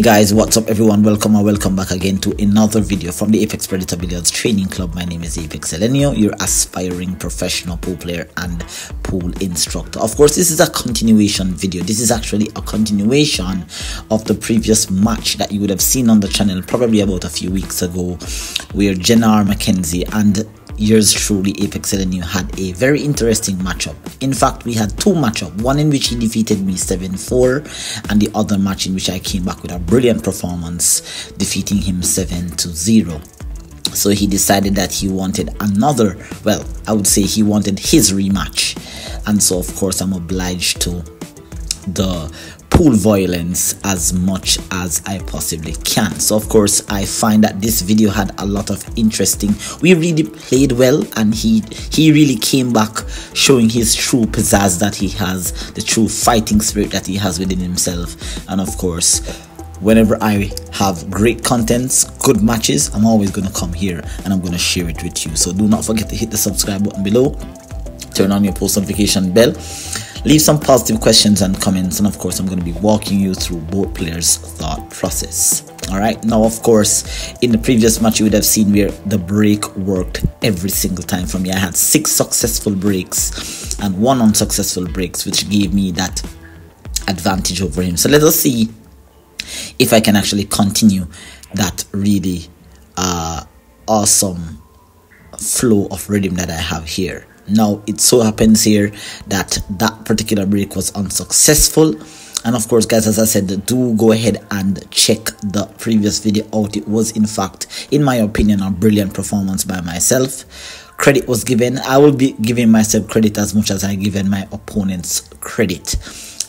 Guys, what's up everyone? Welcome back again to another video from the Apex Predator Billiards Training Club. My name is ApexElgenio, your aspiring professional pool player and pool instructor. Of course, this is a continuation video. This is actually a continuation of the previous match that you would have seen on the channel probably about a few weeks ago, where Jenar, McKenzie and yours truly ApexElgenio had a very interesting matchup. In fact, we had two matchups, one in which he defeated me 7-4 and the other match in which I came back with a brilliant performance, defeating him 7-0. So he decided that he wanted another, well, I would say he wanted his rematch, and so of course I'm obliged to the pool violence as much as I possibly can. So of course I find that this video had a lot of interesting, we really played well, and he really came back showing his true pizzazz that he has, the true fighting spirit that he has within himself. And of course, whenever I have great contents, good matches, I'm always going to come here and I'm going to share it with you. So do not forget to hit the subscribe button below, turn on your post notification bell, leave some positive questions and comments, and of course I'm going to be walking you through both players' thought process. Alright, now of course in the previous match you would have seen where the break worked every single time for me. I had 6 successful breaks and 1 unsuccessful breaks, which gave me that advantage over him. So let us see if I can actually continue that really awesome flow of rhythm that I have here. Now it so happens here that that particular break was unsuccessful, and of course guys, as I said, do go ahead and check the previous video out. It was in fact, in my opinion, a brilliant performance by myself. Credit was given. I will be giving myself credit as much as I given my opponents credit.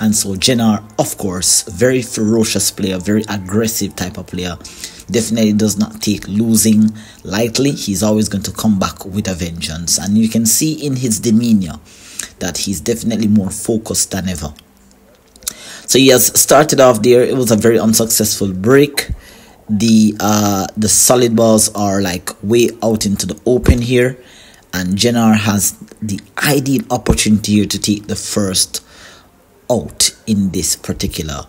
And so Jenar, of course, very ferocious player, very aggressive type of player, definitely does not take losing lightly. He's always going to come back with a vengeance, and you can see in his demeanor that he's definitely more focused than ever. So he has started off there. It was a very unsuccessful break. The solid balls are like way out into the open here, and Jenar has the ideal opportunity here to take the first out in this particular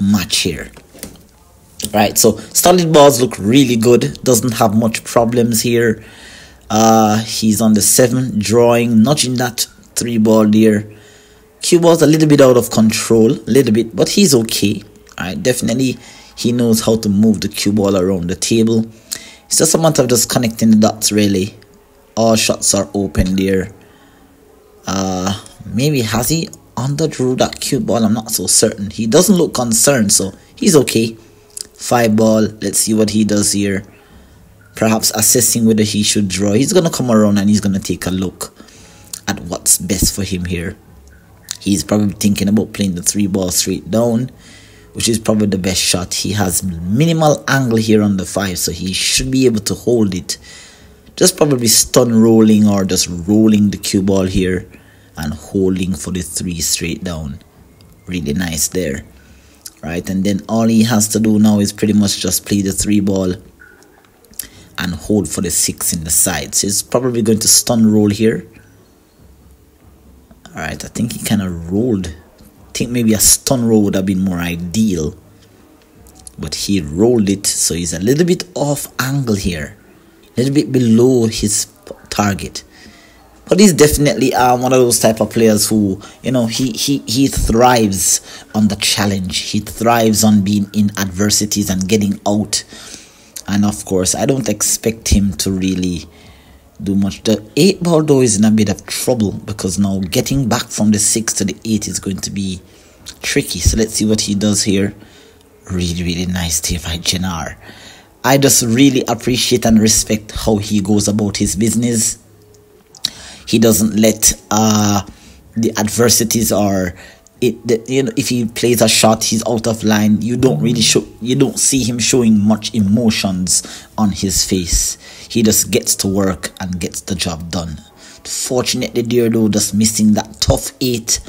match here. Right, so solid balls look really good, doesn't have much problems here. He's on the 7, drawing, nudging that 3 ball there. Cue ball's a little bit out of control, a little bit, but he's okay. Alright, definitely he knows how to move the cue ball around the table. It's just a matter of just connecting the dots really. All shots are open there. Maybe has he underdrew that cue ball? I'm not so certain. He doesn't look concerned, so he's okay. 5 ball, let's see what he does here. Perhaps assessing whether he should draw. He's going to come around and he's going to take a look at what's best for him here. He's probably thinking about playing the 3 ball straight down, which is probably the best shot. He has minimal angle here on the 5, so he should be able to hold it. Just probably stun rolling or just rolling the cue ball here and holding for the 3 straight down. Really nice there. Right, and then all he has to do now is pretty much just play the 3 ball and hold for the 6 in the side. So he's probably going to stun roll here. Alright, I think he kind of rolled. I think maybe a stun roll would have been more ideal, but he rolled it, so he's a little bit off angle here, a little bit below his target. But he's definitely one of those type of players who, you know, he thrives on the challenge. He thrives on being in adversities and getting out. And of course, I don't expect him to really do much. The 8 ball though is in a bit of trouble, because now getting back from the 6 to the 8 is going to be tricky. So let's see what he does here. Really nice here by Jenar. I just really appreciate and respect how he goes about his business. He doesn't let the adversities or if he plays a shot, he's out of line. You don't see him showing much emotions on his face. He just gets to work and gets the job done. Fortunately there though, just missing that tough 8.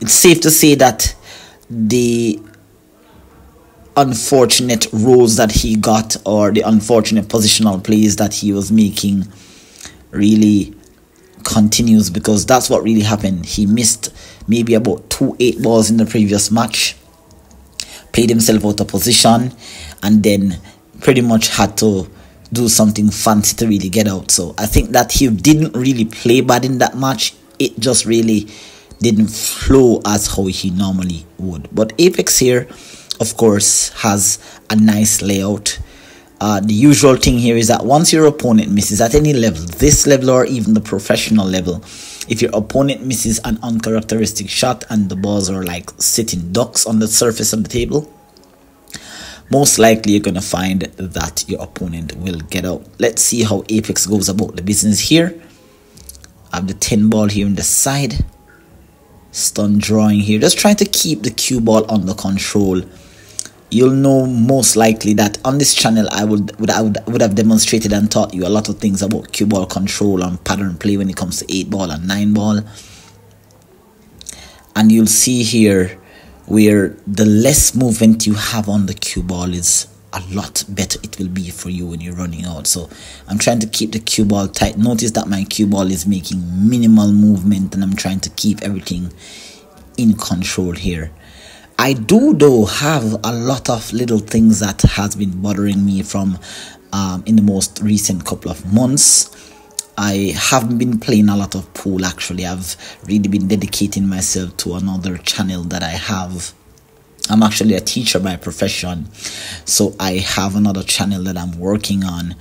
It's safe to say that the unfortunate rolls that he got, or the unfortunate positional plays that he was making, really continues, because that's what really happened. He missed maybe about 2 8 balls in the previous match. played himself out of position, and then pretty much had to do something fancy to really get out. So I think that he didn't really play bad in that match. It just really didn't flow as how he normally would. But Apex here, of course, has a nice layout. The usual thing here is that once your opponent misses at any level, this level or even the professional level, if your opponent misses an uncharacteristic shot and the balls are like sitting ducks on the surface of the table, most likely you're going to find that your opponent will get out. Let's see how Apex goes about the business here. I have the 10 ball here in the side. Stun drawing here. Just trying to keep the cue ball under control. You'll know most likely that on this channel I would have demonstrated and taught you a lot of things about cue ball control and pattern play when it comes to 8 ball and 9 ball. And you'll see here where the less movement you have on the cue ball is a lot better it will be for you when you're running out. So I'm trying to keep the cue ball tight. Notice that my cue ball is making minimal movement and I'm trying to keep everything in control here. I do though have a lot of little things that has been bothering me from in the most recent couple of months. I haven't been playing a lot of pool actually. I've really been dedicating myself to another channel that I have. I'm actually a teacher by profession, so I have another channel that I'm working on.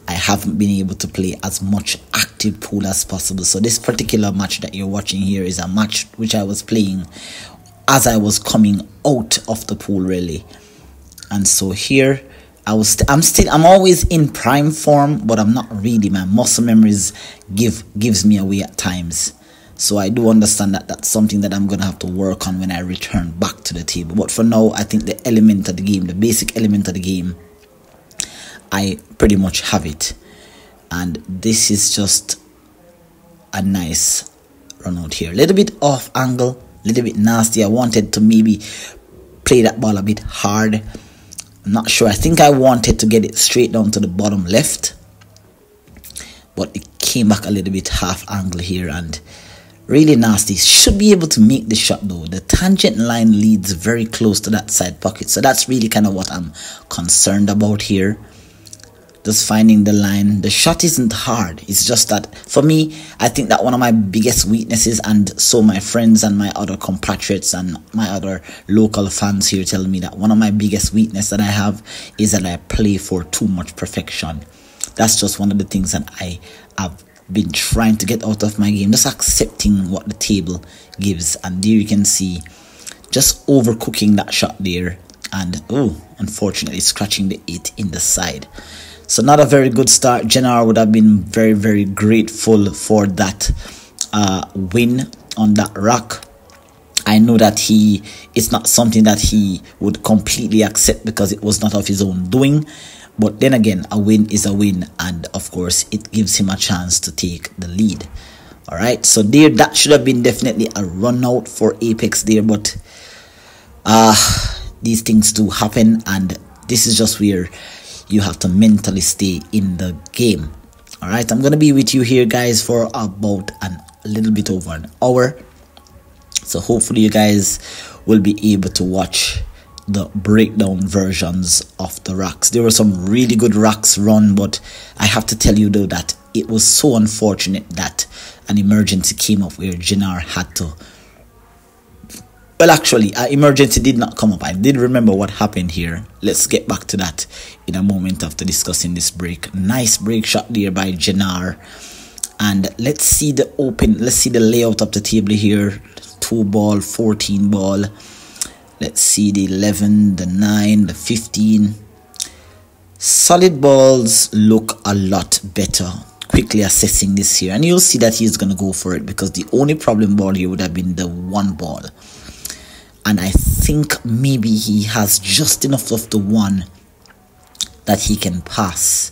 I haven't been able to play as much active pool as possible. So this particular match that you're watching here is a match which I was playing as I was coming out of the pool really. And so here I'm always in prime form, but I'm not really. My muscle memories gives me away at times. So I do understand that that's something that I'm going to have to work on when I return back to the table. But for now, I think the element of the game, the basic element of the game, I pretty much have it. And this is just a nice run out here. A little bit off angle, a little bit nasty. I wanted to maybe play that ball a bit hard. I'm not sure. I think I wanted to get it straight down to the bottom left, but it came back a little bit half angle here and really nasty. Should be able to make the shot though. The tangent line leads very close to that side pocket, so that's really kind of what I'm concerned about here. Just finding the line. The shot isn't hard. It's just that for me, I think that one of my biggest weaknesses, and so my friends and my other compatriots and my other local fans here tell me that one of my biggest weaknesses that I have is that I play for too much perfection. That's just one of the things that I have been trying to get out of my game, just accepting what the table gives. And there you can see just overcooking that shot there, and oh, unfortunately scratching the 8 in the side. So not a very good start. Jenar would have been very, very grateful for that win on that rock. I know that it's not something that he would completely accept because it was not of his own doing. But then again, a win is a win, and of course it gives him a chance to take the lead. Alright, so there, that should have been definitely a run out for Apex there, but these things do happen, and this is just where you have to mentally stay in the game. Alright, I'm gonna be with you here guys for about a little bit over an hour, so hopefully you guys will be able to watch the breakdown versions of the rocks. There were some really good rocks run, but I have to tell you though that it was so unfortunate that an emergency came up where Jenar had to, well actually an emergency did not come up. I did remember what happened here. Let's get back to that in a moment after discussing this break. Nice break shot there by Jenar. And let's see the layout of the table here. 2 ball, 14 ball. Let's see the 11, the 9, the 15. Solid balls look a lot better. Quickly assessing this here, and you'll see that he's going to go for it because the only problem ball here would have been the 1 ball. And I think maybe he has just enough of the 1 that he can pass.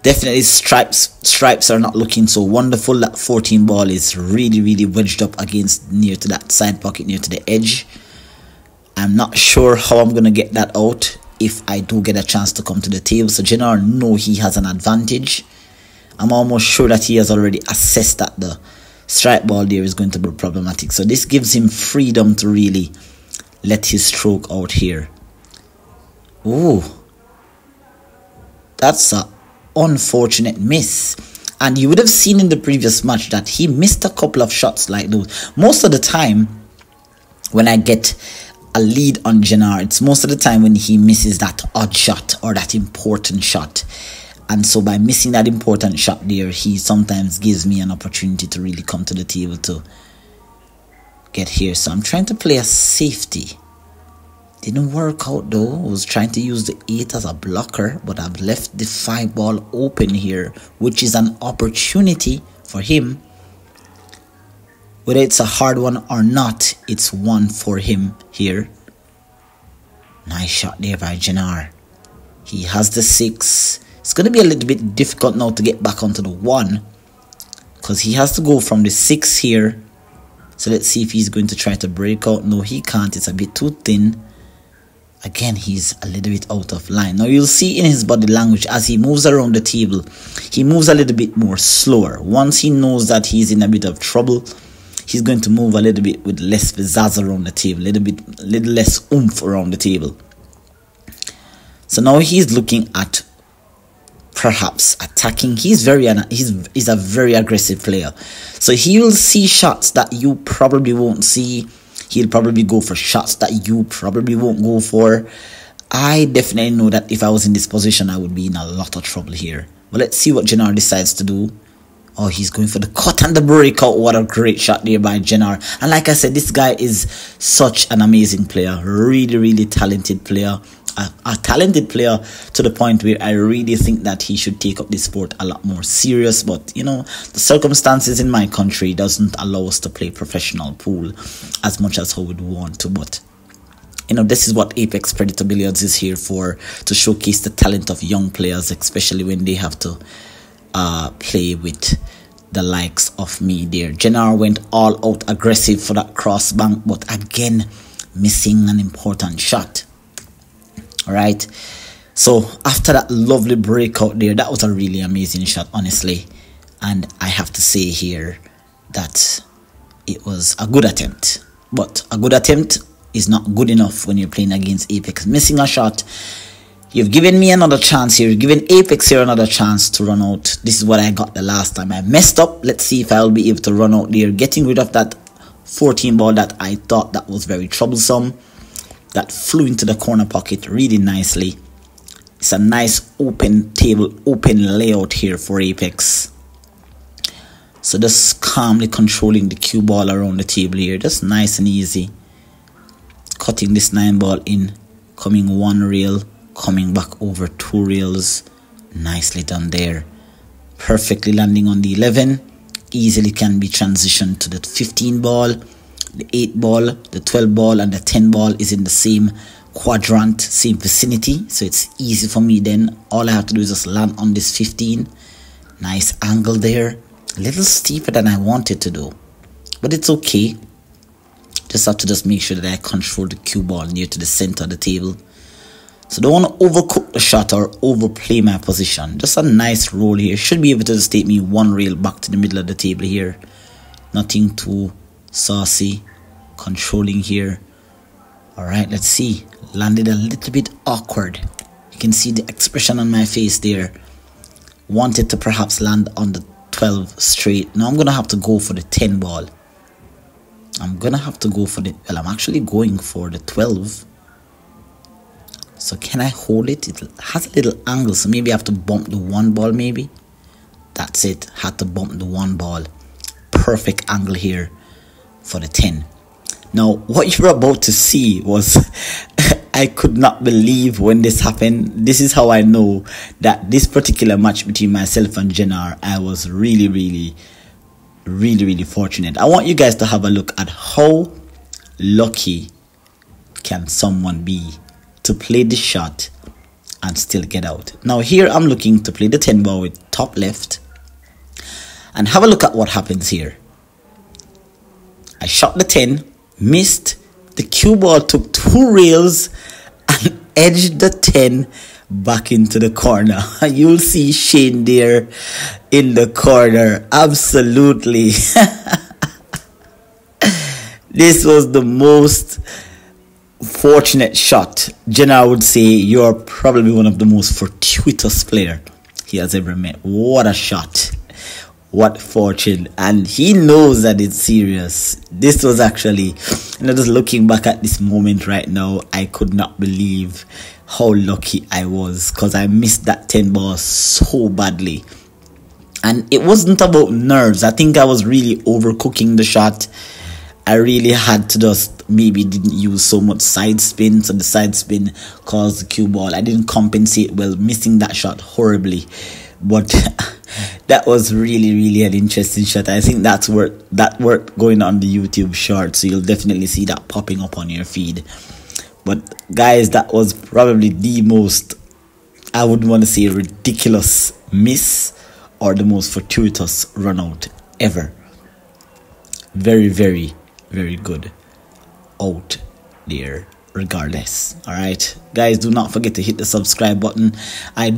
Definitely stripes are not looking so wonderful. That 14 ball is really wedged up against near to that side pocket, near to the edge. I'm not sure how I'm going to get that out if I do get a chance to come to the table. So Jenar know he has an advantage. I'm almost sure that he has already assessed that the stripe ball there is going to be problematic. So this gives him freedom to really let his stroke out here. Oh, that's a unfortunate miss. And you would have seen in the previous match that he missed a couple of shots like those. Most of the time when I get a lead on Jenar, it's most of the time when he misses that odd shot or that important shot. And so by missing that important shot there, he sometimes gives me an opportunity to really come to the table to get here. So I'm trying to play a safety. Didn't work out though. I was trying to use the 8 as a blocker, but I've left the 5 ball open here, which is an opportunity for him. Whether it's a hard one or not, it's one for him here. Nice shot there by Jenar. He has the 6. It's going to be a little bit difficult now to get back onto the 1, because he has to go from the 6 here. So let's see if he's going to try to break out. No, he can't. It's a bit too thin. Again, he's a little bit out of line. Now, you'll see in his body language as he moves around the table, he moves a little bit more slower. Once he knows that he's in a bit of trouble, he's going to move a little bit with less pizzazz around the table, a little less oomph around the table. So now he's looking at perhaps attacking. He's a very aggressive player. So he will see shots that you probably won't see. He'll probably go for shots that you probably won't go for. I definitely know that if I was in this position, I would be in a lot of trouble here. But let's see what Jenar decides to do. Oh, he's going for the cut and the breakout. What a great shot there by Jenar. And like I said, this guy is such an amazing player. Really, really talented player. A talented player to the point where I really think that he should take up this sport a lot more serious. But, you know, the circumstances in my country doesn't allow us to play professional pool as much as how we'd want to. But, you know, this is what Apex Predator Billiards is here for, to showcase the talent of young players, especially when they have to play with the likes of me there. Jenar went all out aggressive for that cross bank, but again, missing an important shot. Alright, so after that lovely breakout there, that was a really amazing shot, honestly. And I have to say here that it was a good attempt. But a good attempt is not good enough when you're playing against Apex. Missing a shot. You've given me another chance here. You've given Apex here another chance to run out. This is what I got the last time. I messed up. Let's see if I'll be able to run out there. Getting rid of that 14 ball that I thought that was very troublesome. That flew into the corner pocket really nicely. It's a nice open table, open layout here for Apex. So just calmly controlling the cue ball around the table here. Just nice and easy. Cutting this 9 ball in. Coming 1 rail. Coming back over 2 rails. Nicely done there. Perfectly landing on the 11. Easily can be transitioned to the 15 ball. The 8 ball, the 12 ball, and the 10 ball is in the same quadrant, same vicinity. So it's easy for me then. All I have to do is just land on this 15. Nice angle there. A little steeper than I wanted to do. But it's okay. Just have to just make sure that I control the cue ball near to the center of the table. So don't want to overcook the shot or overplay my position. Just a nice roll here. Should be able to just take me 1 rail back to the middle of the table here. Nothing too saucy. Controlling here. Alright, let's see. Landed a little bit awkward. You can see the expression on my face there. Wanted to perhaps land on the 12 straight. Now I'm going to have to go for the 10 ball. I'm going to have to go for the... Well, I'm actually going for the 12. So can I hold it? It has a little angle, so maybe I have to bump the 1 ball maybe. That's it. Had to bump the 1 ball. Perfect angle here for the 10. Now, what you're about to see was... I could not believe when this happened. This is how I know that this particular match between myself and Jenar, I was really fortunate. I want you guys to have a look at how lucky can someone be to play this shot and still get out. Now here I'm looking to play the 10 ball with top left, and have a look at what happens here. I shot the 10, missed. The cue ball took 2 rails and edged the 10 back into the corner. You'll see Shane there in the corner. Absolutely. This was the most fortunate shot. Jenar would say you're probably one of the most fortuitous player he has ever met. What a shot. What fortune. And he knows that it's serious. This was actually, just looking back at this moment right now, I could not believe how lucky I was, because I missed that 10 ball so badly. And it wasn't about nerves. I think I was really overcooking the shot. I really had to just maybe didn't use so much side spin, so the side spin caused the cue ball. I didn't compensate well, missing that shot horribly. But that was really an interesting shot. I think that's worth going on the YouTube short, so you'll definitely see that popping up on your feed. But guys, that was probably the most, I wouldn't want to say ridiculous miss or the most fortuitous run out ever. Very good out there regardless. All right, guys, do not forget to hit the subscribe button. I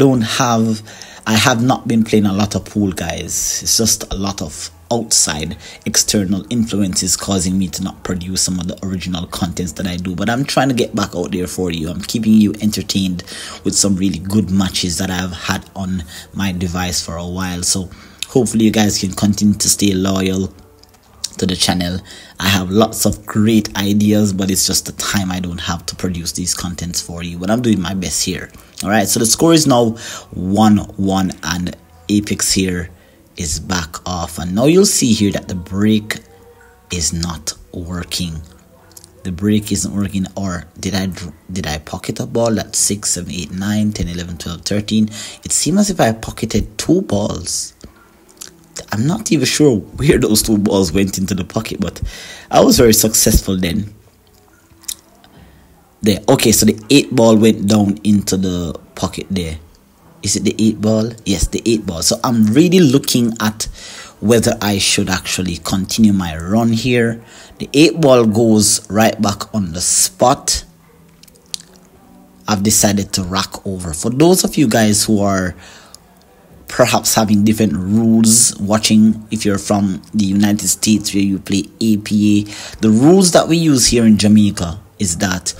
have not been playing a lot of pool, guys. It's just a lot of outside external influences causing me to not produce some of the original contents that I do, but I'm trying to get back out there for you. I'm keeping you entertained with some really good matches that I've had on my device for a while, so hopefully you guys can continue to stay loyal to the channel. I have lots of great ideas, but it's just the time I don't have to produce these contents for you, but I'm doing my best here. All right, so the score is now 1-1 and Apex here is back off, and now you'll see here that the break is not working. The break isn't working. Or did I pocket a ball? That's 6, 7, 8, 9, 10, 11, 12, 13. It seems as if I pocketed 2 balls. I'm not even sure where those 2 balls went into the pocket, but I was very successful then. There. Okay, so the 8 ball went down into the pocket there. Is it the 8 ball? Yes, the 8 ball. So I'm really looking at whether I should actually continue my run here. The 8 ball goes right back on the spot. I've decided to rack over. For those of you guys who are perhaps having different rules watching, if you're from the United States where you play APA, the rules that we use here in Jamaica is that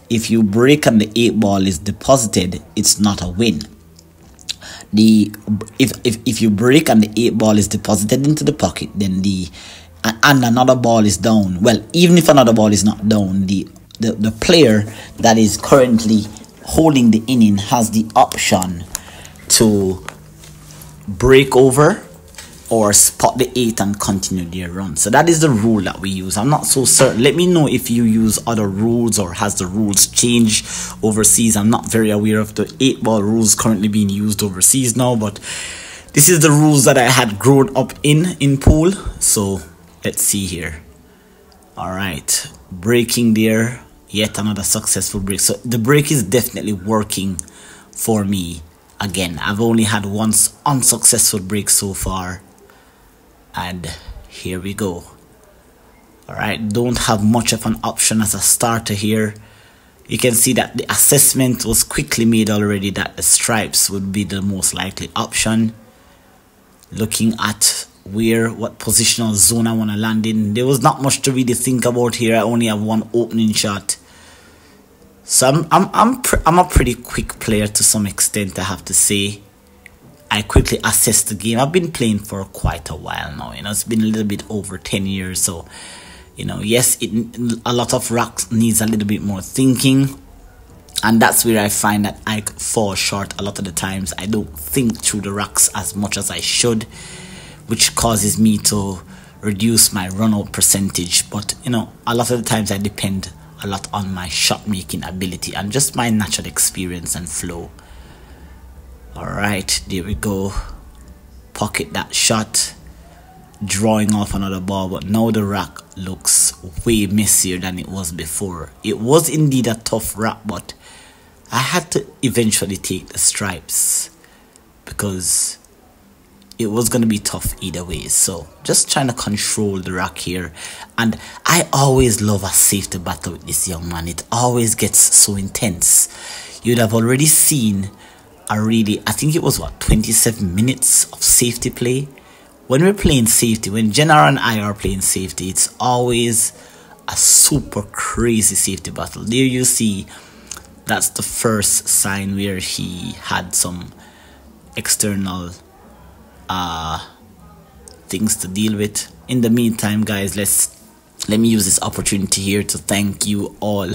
if you break and the 8 ball is deposited, it's not a win. If you break and the 8 ball is deposited into the pocket, then and another ball is down, well, even if another ball is not down, the player that is currently holding the inning has the option to break over or spot the 8 and continue their run. So that is the rule that we use. I'm not so certain. Let me know if you use other rules or has the rules changed overseas. I'm not very aware of the 8 ball rules currently being used overseas now, but this is the rules that I had grown up in pool. So let's see here. All right, breaking there, yet another successful break. So the break is definitely working for me. Again, I've only had one unsuccessful break so far, and here we go. All right, don't have much of an option as a starter here. You can see that the assessment was quickly made already that the stripes would be the most likely option. Looking at what positional zone I want to land in, there was not much to really think about here. I only have one opening shot. So I'm a pretty quick player to some extent, I have to say. I quickly assess the game. I've been playing for quite a while now. It's been a little bit over 10 years. So, yes, a lot of racks needs a little bit more thinking. And that's where I find that I fall short a lot of the times. I don't think through the racks as much as I should, which causes me to reduce my run out percentage. But, a lot of the times I depend a lot on my shot making ability and just my natural experience and flow. Alright, there we go. Pocket that shot, drawing off another ball, but now the rack looks way messier than it was before. It was indeed a tough rack, but I had to eventually take the stripes because it was going to be tough either way. So just trying to control the rack here. And I always love a safety battle with this young man. It always gets so intense. You'd have already seen I think it was 27 minutes of safety play. When we're playing safety, when Jenar and I are playing safety, it's always a super crazy safety battle. There you see, that's the first sign where he had some external things to deal with. In the meantime, guys, let me use this opportunity here to thank you all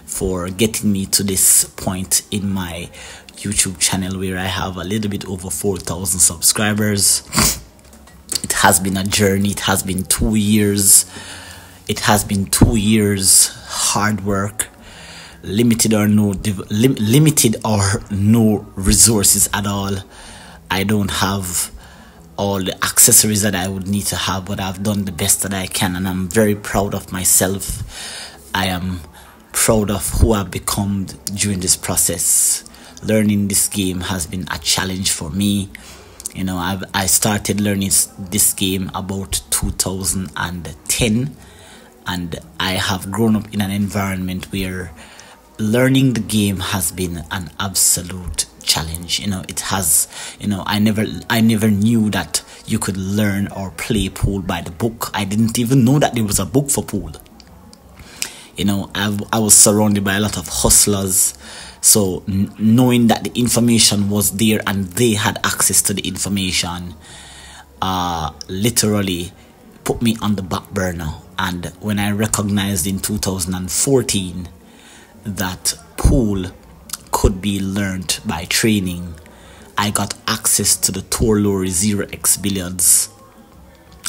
for getting me to this point in my YouTube channel where I have a little bit over 4,000 subscribers. It has been a journey. It has been 2 years. It has been 2 years hard work, limited or no resources at all. I don't have all the accessories that I would need to have, but I've done the best that I can, and I'm very proud of myself. I am proud of who I've become during this process. Learning this game has been a challenge for me. You know, I started learning this game about 2010, and I have grown up in an environment where learning the game has been an absolute challenge. You know, it has, you know, I never knew that you could learn or play pool by the book. I didn't even know that there was a book for pool. You know, I was surrounded by a lot of hustlers, so knowing that the information was there and they had access to the information literally put me on the back burner. And when I recognized in 2014 that pool could be learned by training, I got access to the Torlori 0x billiards,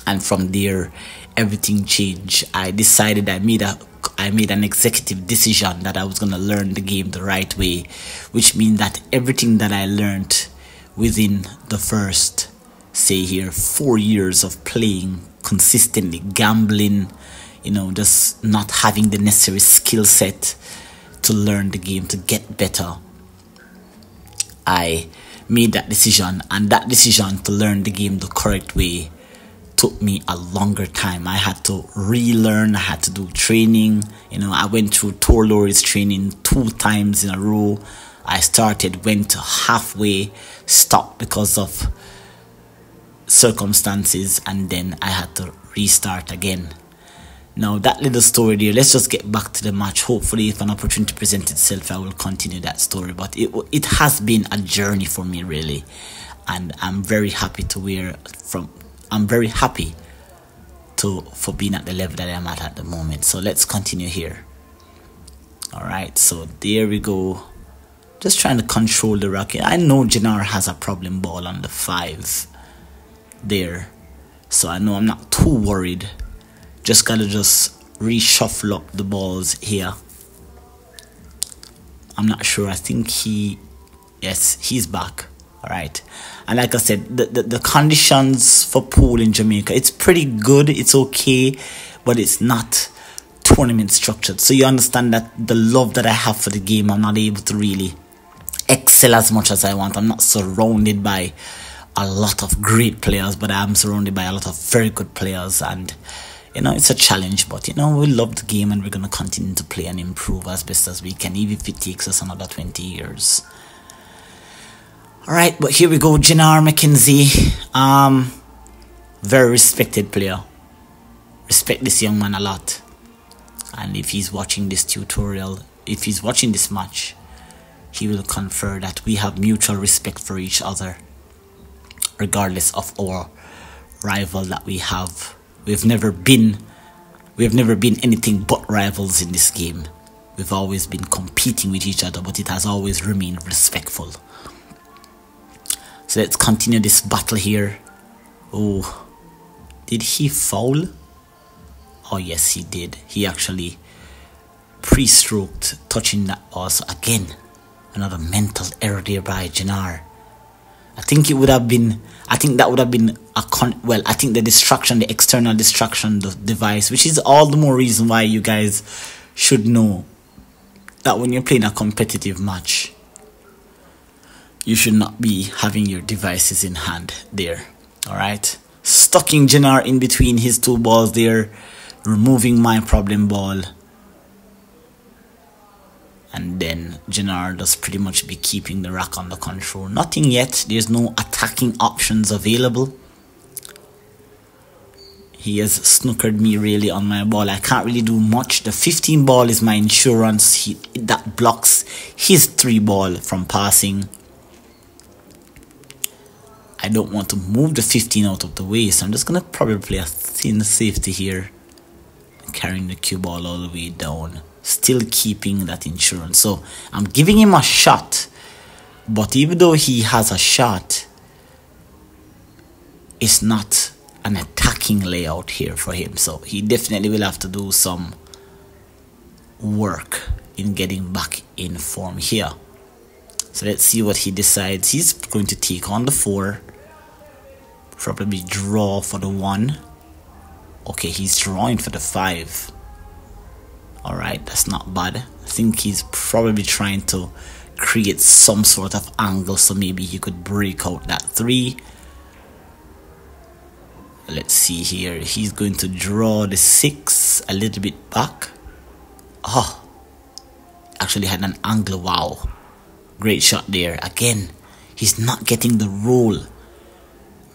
and from there everything changed. I decided, I made an executive decision that I was going to learn the game the right way, which means that everything that I learned within the first, say here, 4 years of playing consistently, gambling, you know, just not having the necessary skill set to learn the game, to get better, I made that decision, and that decision to learn the game the correct way took me a longer time. I had to relearn, I had to do training. You know, I went through Torlori's training 2 times in a row. I started, went halfway, stopped because of circumstances, and then I had to restart again. Now, that little story there, let's just get back to the match. Hopefully, if an opportunity presents itself, I will continue that story. But it has been a journey for me, really, and I'm very happy for being at the level that I'm at the moment. So let's continue here. All right, so there we go. Just trying to control the racket. I know Jenar has a problem ball on the 5 there, so I know I'm not too worried. Just gotta reshuffle up the balls here. I'm not sure. I think yes, he's back. All right, and like I said, the conditions for pool in Jamaica, it's pretty good, it's okay, but it's not tournament structured. So you understand that the love that I have for the game, I'm not able to really excel as much as I want. I'm not surrounded by a lot of great players, but I'm surrounded by a lot of very good players, and you know, it's a challenge, but you know, we love the game and we're gonna continue to play and improve as best as we can, even if it takes us another 20 years. Alright, but here we go. Jenar McKenzie, very respected player. Respect this young man a lot, and if he's watching this tutorial, if he's watching this match, he will confer that we have mutual respect for each other regardless of our rival that we have. We've never been anything but rivals in this game. We've always been competing with each other, but it has always remained respectful. So let's continue this battle here. Oh, did he foul? Oh yes, he did. He actually pre-stroked, touching that also. Again, another mental error there by Jenar. I think that would have been I think the distraction, the external distraction, the device, which is all the more reason why you guys should know that when you're playing a competitive match, you should not be having your devices in hand there. Alright, stucking Jenar in between his 2 balls there, removing my problem ball, and then Jenar does pretty much be keeping the rack under control. Nothing yet. There's no attacking options available. He has snookered me really on my ball. I can't really do much. The 15 ball is my insurance. That blocks his 3 ball from passing. I don't want to move the 15 out of the way, so I'm just going to probably play a thin safety here. Carrying the cue ball all the way down. Still keeping that insurance. So I'm giving him a shot. But even though he has a shot, it's not an attacking layout here for him. So he definitely will have to do some work in getting back in form here. So let's see what he decides. He's going to take on the 4. Probably draw for the 1. Okay, he's drawing for the 5. Alright, that's not bad. I think he's probably trying to create some sort of angle, so maybe he could break out that 3. Let's see here. He's going to draw the 6 a little bit back. Oh, actually had an angle. Wow, great shot there. Again, he's not getting the roll.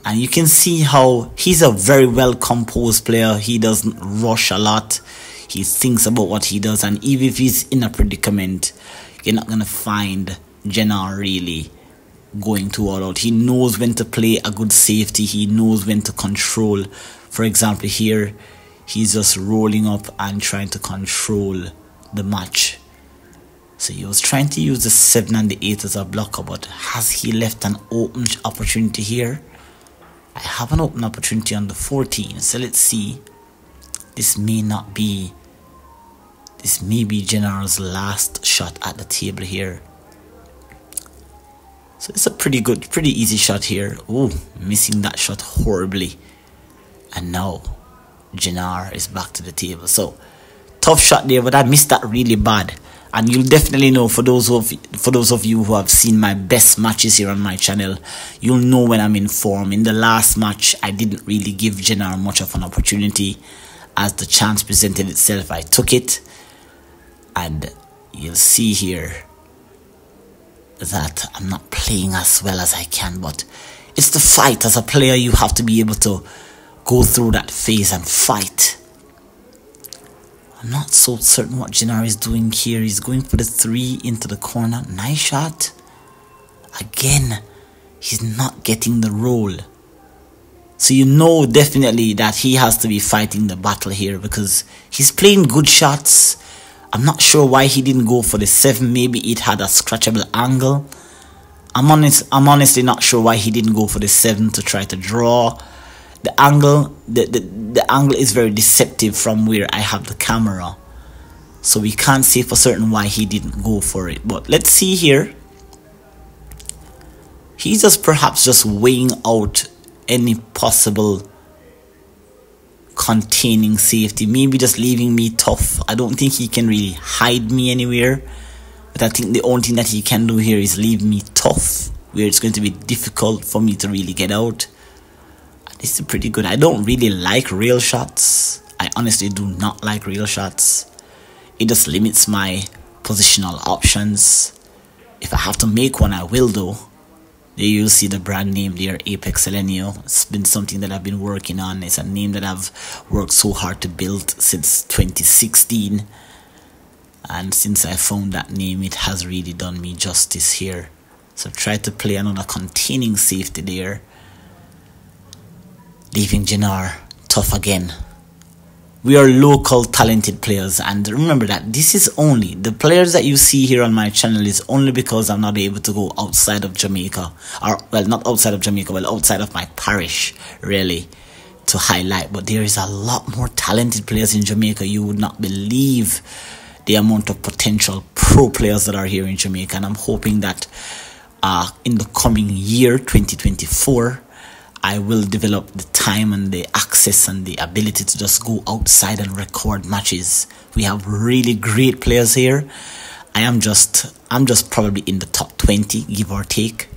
And you can see how he's a very well composed player. He doesn't rush a lot. He thinks about what he does. And even if he's in a predicament, you're not going to find Jenar really going to all out. He knows when to play a good safety. He knows when to control. For example, here, he's just rolling up and trying to control the match. So he was trying to use the 7 and the 8 as a blocker. But has he left an open opportunity here? I have an open opportunity on the 14, so let's see. This may be Jenar's last shot at the table here. So it's a pretty easy shot here. Oh, missing that shot horribly. And now Jenar is back to the table. So tough shot there, but I missed that really bad. And you'll definitely know, for those of you who have seen my best matches here on my channel, you'll know when I'm in form. In the last match, I didn't really give Jenar much of an opportunity. As the chance presented itself, I took it. And you'll see here that I'm not playing as well as I can. But it's the fight. As a player, you have to be able to go through that phase and fight. I'm not so certain what Jenar is doing here. He's going for the 3 into the corner. Nice shot. Again, he's not getting the roll. So you know definitely that he has to be fighting the battle here, because he's playing good shots. I'm not sure why he didn't go for the 7. Maybe it had a scratchable angle. I'm honestly not sure why he didn't go for the 7 to try to draw. The angle, the angle is very deceptive from where I have the camera, so we can't say for certain why he didn't go for it. But let's see here. He's perhaps just weighing out any possible containing safety, maybe just leaving me tough. I don't think he can really hide me anywhere, but I think the only thing that he can do here is leave me tough, where it's going to be difficult for me to really get out. This is pretty good. I don't really like rail shots. I honestly do not like rail shots. It just limits my positional options. If I have to make one, I will though. There you'll see the brand name there, ApexElgenio. It's been something that I've been working on. It's a name that I've worked so hard to build since 2016. And since I found that name, it has really done me justice here. So I've tried to play another containing safety there, leaving Jenar tough again. We are local talented players, and remember that this is only, the players that you see here on my channel is only because I'm not able to go outside of Jamaica, or well, not outside of Jamaica, well, outside of my parish really, to highlight. But there is a lot more talented players in Jamaica. You would not believe the amount of potential pro players that are here in Jamaica, and I'm hoping that in the coming year 2024 I will develop the time and the access and the ability to just go outside and record matches. We have really great players here. I'm just probably in the top 20, give or take.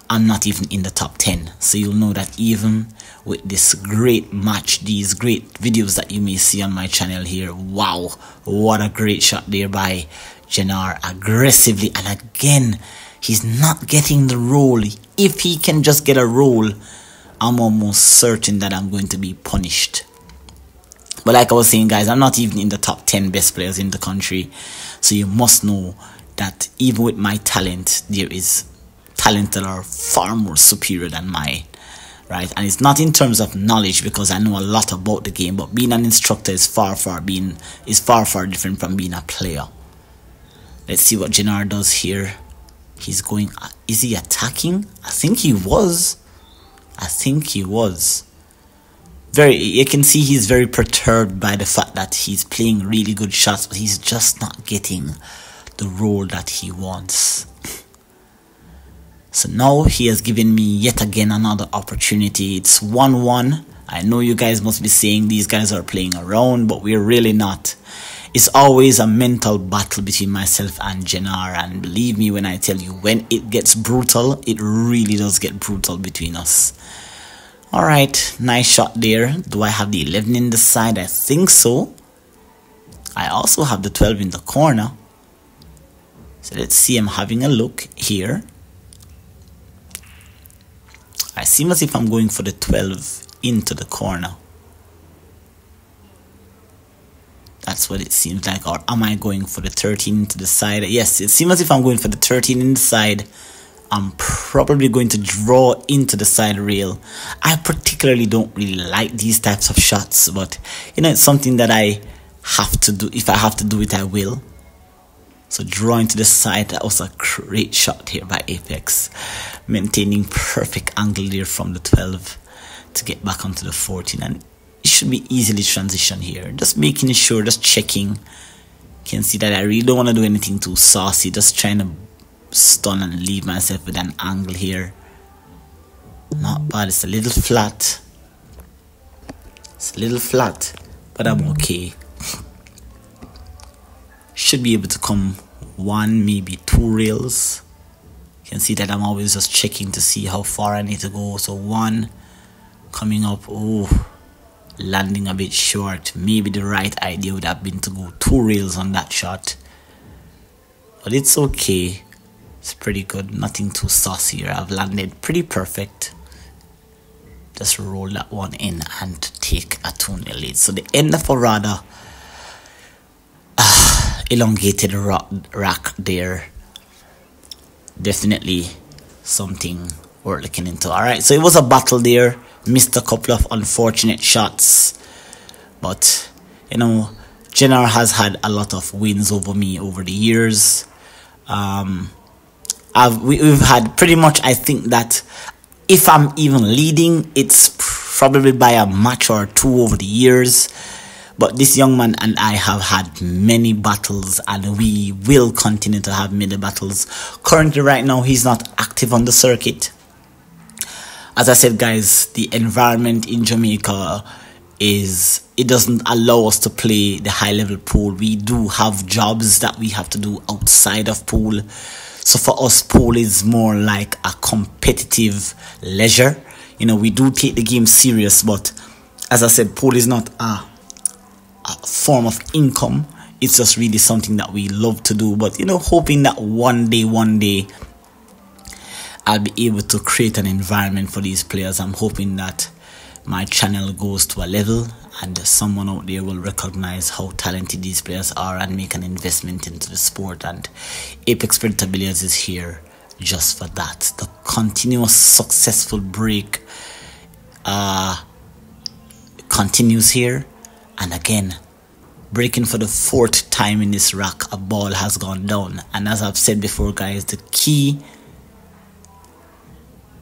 I'm not even in the top 10. So you'll know that even with this great match, these great videos that you may see on my channel here, wow, what a great shot there by Jenar, aggressively. And again, he's not getting the roll. If he can just get a roll, I'm almost certain that I'm going to be punished. But like I was saying, guys, I'm not even in the top 10 best players in the country. So you must know that even with my talent, there is talent that are far more superior than mine. Right? And it's not in terms of knowledge, because I know a lot about the game, but being an instructor is far different from being a player. Let's see what Jenar does here. He's going, is he attacking? I think he was. You can see he's very perturbed by the fact that he's playing really good shots, but he's just not getting the role that he wants. So now he has given me yet again another opportunity. It's 1-1. I know you guys must be saying these guys are playing around, but we're really not. It's always a mental battle between myself and Jenar, and believe me when I tell you, when it gets brutal, it really does get brutal between us. Alright, nice shot there. Do I have the 11 in the side? I think so. I also have the 12 in the corner. So let's see, I'm having a look here. I seem as if I'm going for the 12 into the corner. That's what it seems like. Or am I going for the 13 into the side? Yes, it seems as if I'm going for the 13 in the side. I'm probably going to draw into the side rail. I particularly don't really like these types of shots, but you know, it's something that I have to do. If I have to do it, I will. So drawing to the side, that was a great shot here by Apex. Maintaining perfect angle there from the 12 to get back onto the 14. And it should be easily transition here. Just making sure, just checking. You can see that I really don't want to do anything too saucy. Just trying to stun and leave myself with an angle here. Not bad. It's a little flat. But I'm okay. Should be able to come 1, maybe 2 rails. You can see that I'm always just checking to see how far I need to go. So 1 coming up. Oh, landing a bit short. Maybe the right idea would have been to go 2 rails on that shot, but it's okay. It's pretty good. Nothing too saucy here. I've landed pretty perfect. Just roll that one in and take a 2-0 lead. So the end of a rather elongated rack there. Definitely something we're looking into. Alright, so it was a battle there. Missed a couple of unfortunate shots, but you know, Jenar has had a lot of wins over me over the years. We've had pretty much, I think that if I'm even leading, it's probably by a match or 2 over the years. But this young man and I have had many battles, and we will continue to have many battles. Currently, right now, he's not active on the circuit. As I said, guys, the environment in Jamaica it doesn't allow us to play the high level pool. We do have jobs that we have to do outside of pool. So for us, pool is more like a competitive leisure. You know, we do take the game serious, but as I said, pool is not a form of income. It's just really something that we love to do. But you know, hoping that one day I'll be able to create an environment for these players. I'm hoping that my channel goes to a level and someone out there will recognize how talented these players are and make an investment into the sport. And Apex Predator Billiards is here just for that. The continuous successful break continues here. And again, breaking for the 4th time in this rack, a ball has gone down. And as I've said before, guys, the key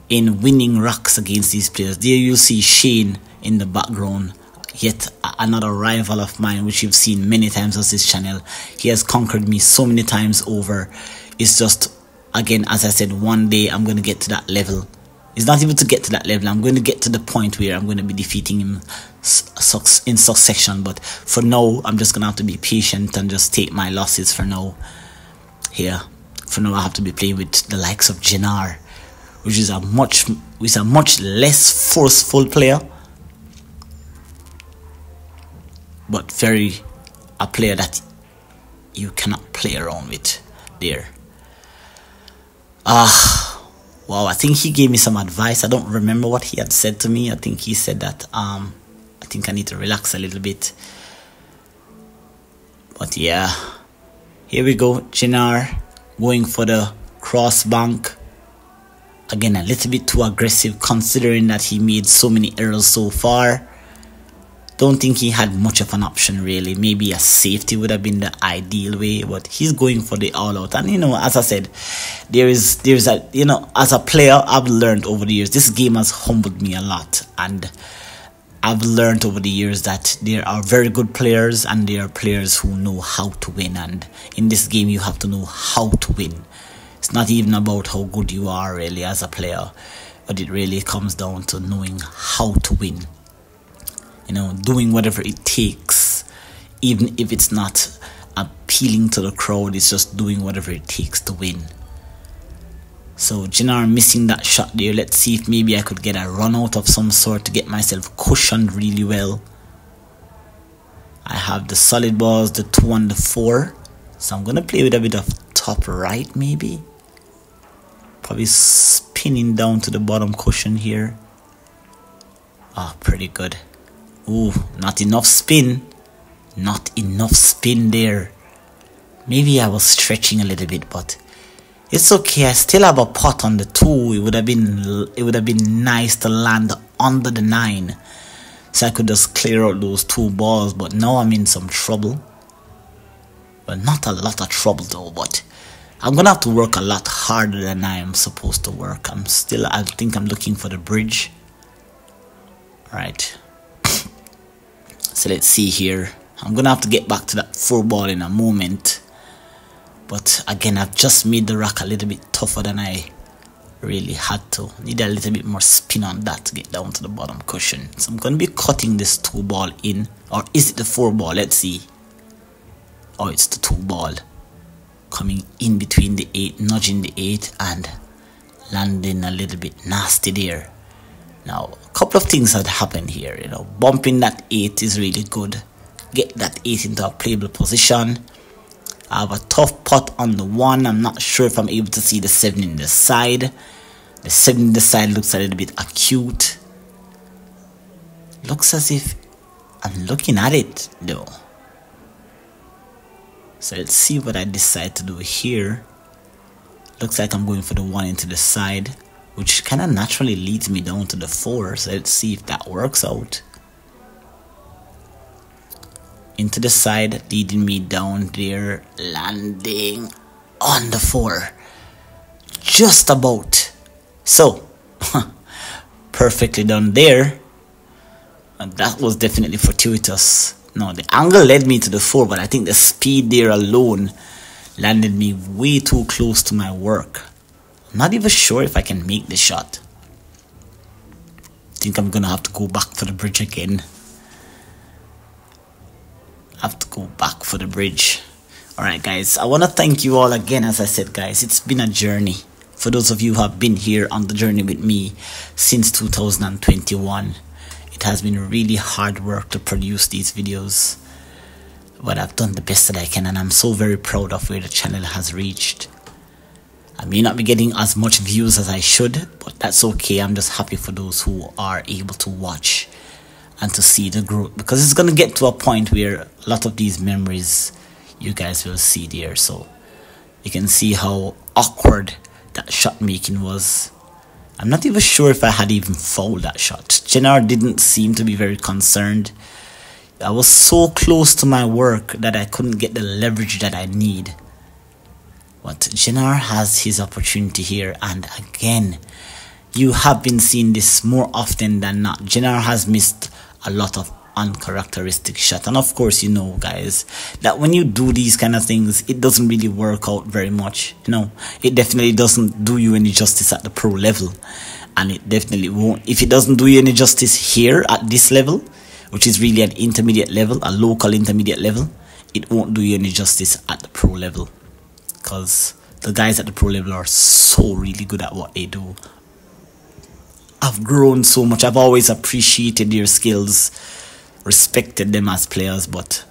in winning racks against these players, there you see Shane in the background, yet another rival of mine, which you've seen many times on this channel. He has conquered me so many times over. It's just, again, as I said, one day I'm going to get to that level. It's not even to get to that level. I'm going to get to the point where I'm going to be defeating him in succession. But for now, I'm just going to have to be patient and just take my losses for now. Here, for now, I have to be playing with the likes of Jenar, which is a much less forceful player, but a player that you cannot play around with there. Wow, I think he gave me some advice. I don't remember what he had said to me. I think he said that I think I need to relax a little bit. But yeah, here we go. Jenar going for the cross bank. Again, a little bit too aggressive considering that he made so many errors so far. Don't think he had much of an option really. Maybe a safety would have been the ideal way, but he's going for the all out. And you know, as I said, there's a, you know, as a player, I've learned over the years, this game has humbled me a lot, and I've learned over the years that there are very good players and there are players who know how to win, and in this game you have to know how to win. It's not even about how good you are really as a player, but it really comes down to knowing how to win. You know, doing whatever it takes, even if it's not appealing to the crowd, it's just doing whatever it takes to win. So Jenar missing that shot there. Let's see if maybe I could get a run out of some sort to get myself cushioned really well. I have the solid balls, the 2 and the 4. So I'm going to play with a bit of top right maybe. Probably spinning down to the bottom cushion here. Ah, pretty good. Ooh, not enough spin. Not enough spin there. Maybe I was stretching a little bit, but it's okay. I still have a pot on the 2. It would have been nice to land under the 9, so I could just clear out those 2 balls. But now I'm in some trouble. Well, not a lot of trouble though, but I'm gonna have to work a lot harder than I am supposed to work. I think I'm looking for the bridge. Right. So let's see here. I'm gonna have to get back to that 4 ball in a moment. But again, I've just made the rack a little bit tougher than I really had to. Need a little bit more spin on that to get down to the bottom cushion. So I'm gonna be cutting this 2 ball in. Or is it the 4 ball? Let's see. Oh, it's the 2 ball. Coming in between the 8, nudging the 8 and landing a little bit nasty there. Now, a couple of things had happened here, you know. Bumping that 8 is really good. Get that 8 into a playable position. I have a tough pot on the 1. I'm not sure if I'm able to see the 7 in the side. The 7 in the side looks a little bit acute. Looks as if I'm looking at it though. So let's see what I decide to do here. Looks like I'm going for the 1 into the side, which kind of naturally leads me down to the 4. So let's see if that works out. Into the side, leading me down there, landing on the 4. Just about. So, perfectly done there. And that was definitely fortuitous. No, the angle led me to the 4, but I think the speed there alone landed me way too close to my work. I'm not even sure if I can make the shot. I think I'm gonna have to go back for the bridge again. Alright guys, I want to thank you all again. As I said guys, it's been a journey. For those of you who have been here on the journey with me since 2021, it has been really hard work to produce these videos, but I've done the best that I can, and I'm so very proud of where the channel has reached. I may not be getting as much views as I should, but that's okay. I'm just happy for those who are able to watch and to see the growth, because it's going to get to a point where a lot of these memories you guys will see there. So you can see how awkward that shot making was. I'm not even sure if I had even fouled that shot. Jenar didn't seem to be very concerned. I was so close to my work that I couldn't get the leverage that I need. But Jenar has his opportunity here, and again, you have been seeing this more often than not. Jenar has missed a lot of uncharacteristic shots, and of course, you know guys, that when you do these kind of things, it doesn't really work out very much. You know, it definitely doesn't do you any justice at the pro level, and it definitely won't. If it doesn't do you any justice here at this level, which is really an intermediate level, a local intermediate level, it won't do you any justice at the pro level, because the guys at the pro level are so really good at what they do. I've grown so much. I've always appreciated their skills, respected them as players, but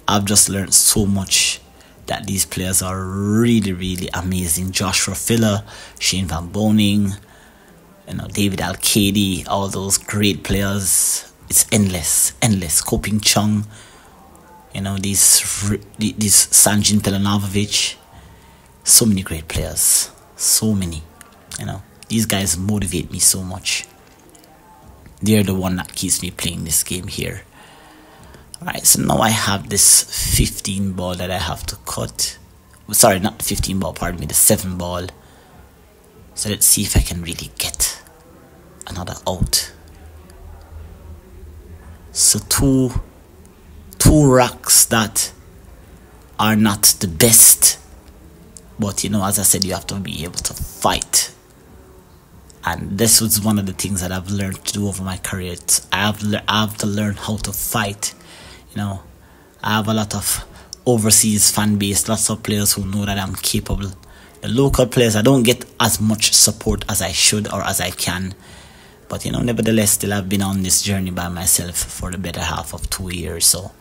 I've just learned so much that these players are really, really amazing. Joshua Filler, Shane Van Boning, David Alcady, all those great players. It's endless. Koping Chung, these Sanjin Pelanovic. So many great players. So many. These guys motivate me so much. They're the one that keeps me playing this game here. Alright, so now I have this 15 ball that I have to cut. Sorry, not the 15 ball, pardon me, the 7 ball. So let's see if I can really get another out. So two racks that are not the best, but as I said, you have to be able to fight. And this was one of the things that I've learned to do over my career. I have to learn how to fight. I have a lot of overseas fan base, lots of players who know that I'm capable. The local players, I don't get as much support as I should or as I can. But nevertheless, still I've been on this journey by myself for the better half of 2 years. So,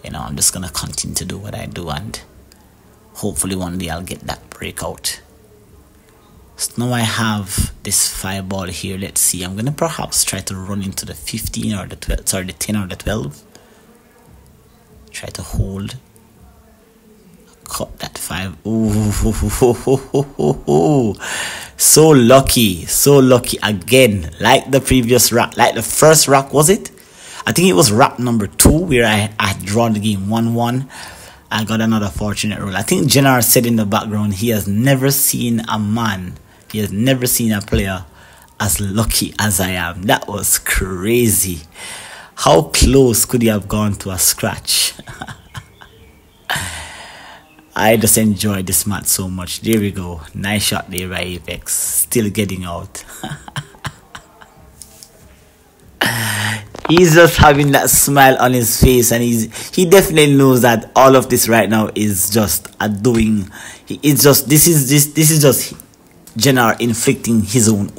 I'm just going to continue to do what I do, and hopefully one day I'll get that breakout. So now I have this 5 ball here. Let's see. I'm going to perhaps try to run into the 15 or the 12, sorry, the 10 or the 12. Try to hold. Cut that 5. Ooh, so lucky again. Like the previous rack, like the first rack, was it? I think it was rack number 2 where I had drawn the game 1-1. I got another fortunate roll. I think Jenar said in the background he has never seen a man, he has never seen a player as lucky as I am. That was crazy. How close could he have gone to a scratch? I just enjoyed this match so much. There we go. Nice shot there by Apex. Still getting out. He's just having that smile on his face, and he definitely knows that all of this right now is just a doing. It's just this is just Jenar inflicting his own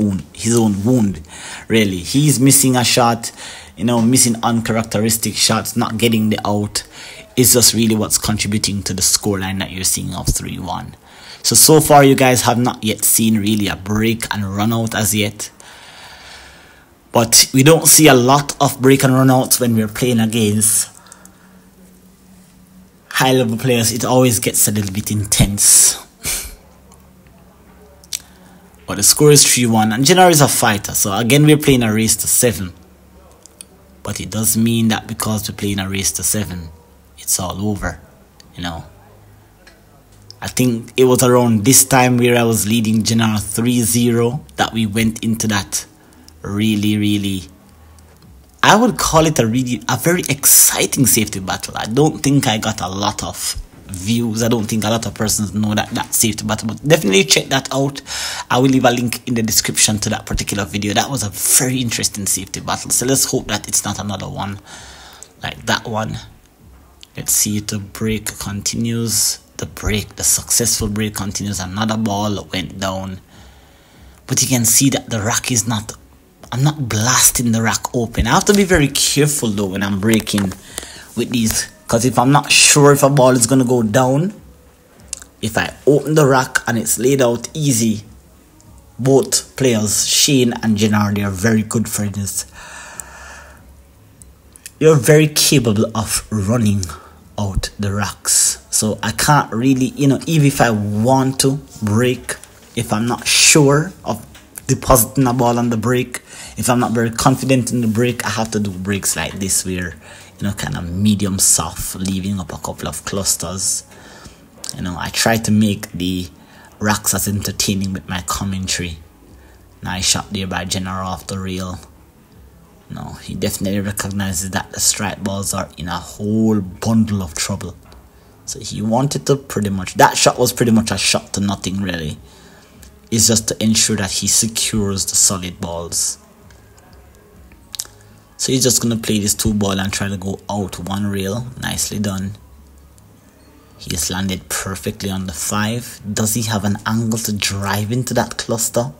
wound. Really, he's missing a shot, missing uncharacteristic shots, not getting the out. It's just really what's contributing to the scoreline that you're seeing of 3-1. So far you guys have not yet seen really a break and run out as yet. But we don't see a lot of break and run outs when we're playing against high level players. It always gets a little bit intense. But the score is 3-1, and Jenar is a fighter. So again, we're playing a race to 7. But it does mean that because we're playing a race to 7, it's all over, I think it was around this time where I was leading Jenar 3-0 that we went into that really, I would call it a very exciting safety battle. I don't think I got a lot of views. I don't think a lot of persons know that safety battle, but definitely check that out. I will leave a link in the description to that particular video. That was a very interesting safety battle. So let's hope that it's not another one like that one. Let's see if the break continues. The successful break continues. Another ball went down. But you can see that the rack is not, I'm not blasting the rack open. I have to be very careful though when I'm breaking with these. Because if I'm not sure if a ball is going to go down, if I open the rack and it's laid out easy, both players, Shane and Jenar, they are very good friends. You're very capable of running out the racks. So I can't really, even if I want to break, if I'm not sure of depositing a ball on the break, if I'm not very confident in the break, I have to do breaks like this where, kind of medium soft, leaving up a couple of clusters. I try to make the racks as entertaining with my commentary. Nice shot there by Jenar off the rail. No, he definitely recognizes that the strike balls are in a whole bundle of trouble. So he wanted to that shot was pretty much a shot to nothing really. It's just to ensure that he secures the solid balls. So he's just going to play this 2 ball and try to go out 1 rail. Nicely done. He has landed perfectly on the 5. Does he have an angle to drive into that cluster?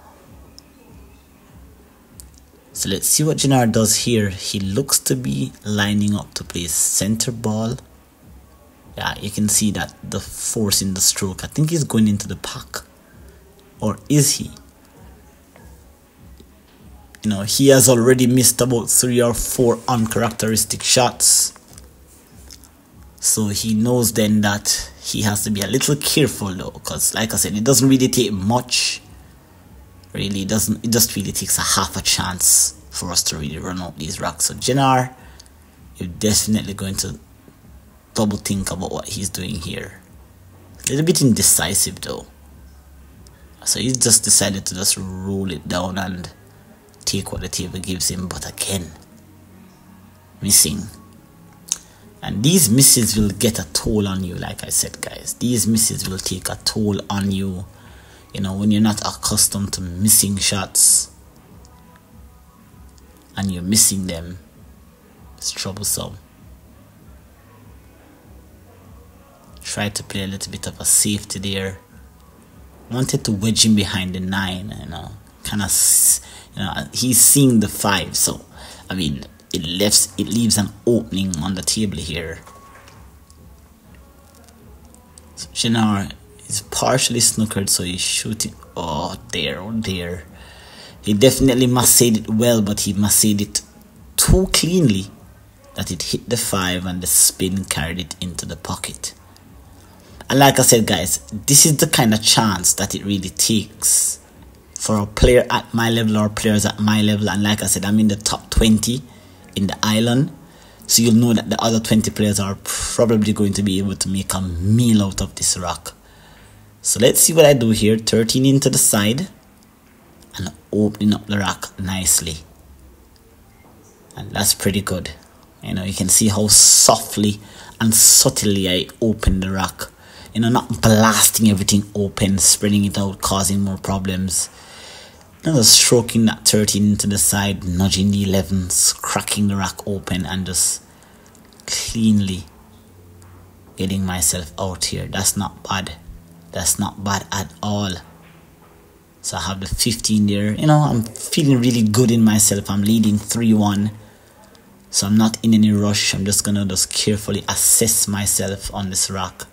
So let's see what Jenar does here. He looks to be lining up to play center ball. Yeah, you can see that the force in the stroke. I think he's going into the pack. Or is he? You know, he has already missed about 3 or 4 uncharacteristic shots. So he knows then that he has to be a little careful though, because like I said, it doesn't really take much. Really, it just really takes a half a chance for us to really run out these rocks. So Jenar, you're definitely going to double think about what he's doing here. A little bit indecisive though. So he just decided to just roll it down and take what the table gives him, but again, missing. And these misses will get a toll on you, like I said, guys. These misses will take a toll on you. You know, when you're not accustomed to missing shots and you're missing them, it's troublesome. Try to play a little bit of a safety there. Wanted to wedge him behind the 9, you know, kind of, you know, he's seeing the 5, so I mean, it leaves an opening on the table here. So Jenar is partially snookered, so he's shooting. Oh dear. He definitely massaged it well, but he massaged it too cleanly that it hit the 5 and the spin carried it into the pocket. And like I said, guys, this is the kind of chance that it really takes for a player at my level or players at my level. And like I said, I'm in the top 20 in the island, so you'll know that the other 20 players are probably going to be able to make a meal out of this rock. So let's see what I do here. 13 into the side and opening up the rock nicely, and that's pretty good. You know, you can see how softly and subtly I open the rock. You know, not blasting everything open, spreading it out, causing more problems. You know, just stroking that 13 into the side, nudging the 11s, cracking the rock open, and just cleanly getting myself out here. That's not bad. That's not bad at all. So I have the 15 there. You know, I'm feeling really good in myself. I'm leading 3-1. So I'm not in any rush. I'm just gonna carefully assess myself on this rock.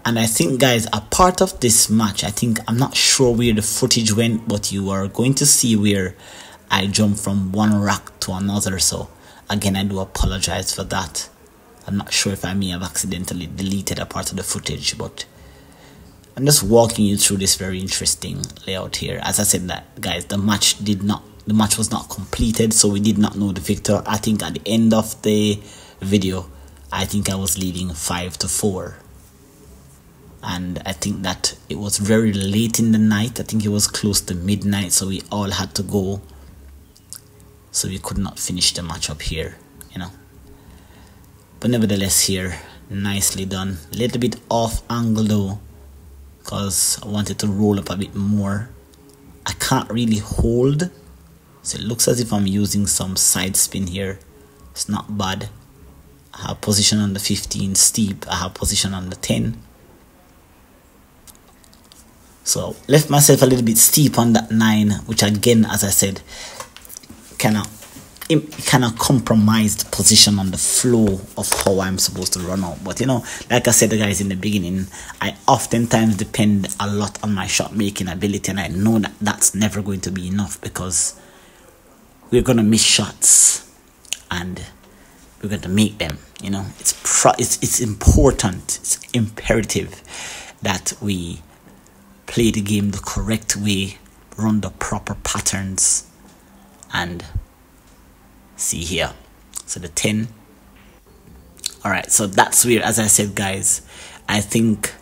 And I think, guys, a part of this match, I'm not sure where the footage went, but you are going to see where I jump from one rock to another. So again, I do apologize for that. I'm not sure if I may have accidentally deleted a part of the footage, but I'm just walking you through this very interesting layout here. As I said, that, guys, the match was not completed, so we did not know the victor. I think at the end of the video, I think I was leading 5-4. And I think that it was very late in the night. I think it was close to midnight, so we all had to go. So we could not finish the match up here, you know. But nevertheless, here, nicely done. A little bit off angle though, because I wanted to roll up a bit more. I can't really hold, so it looks as if I'm using some side spin here. It's not bad. I have position on the 15 steep. I have position on the 10. So left myself a little bit steep on that 9, which again, as I said, kind of compromised position on the flow of how I'm supposed to run out. But you know, like I said, guys, in the beginning, I oftentimes depend a lot on my shot making ability, and I know that that's never going to be enough, because we're gonna miss shots and we're going to make them. You know, it's important, it's imperative that we play the game the correct way, run the proper patterns, and see here. So the 10. Alright, so that's where, as I said, guys, I think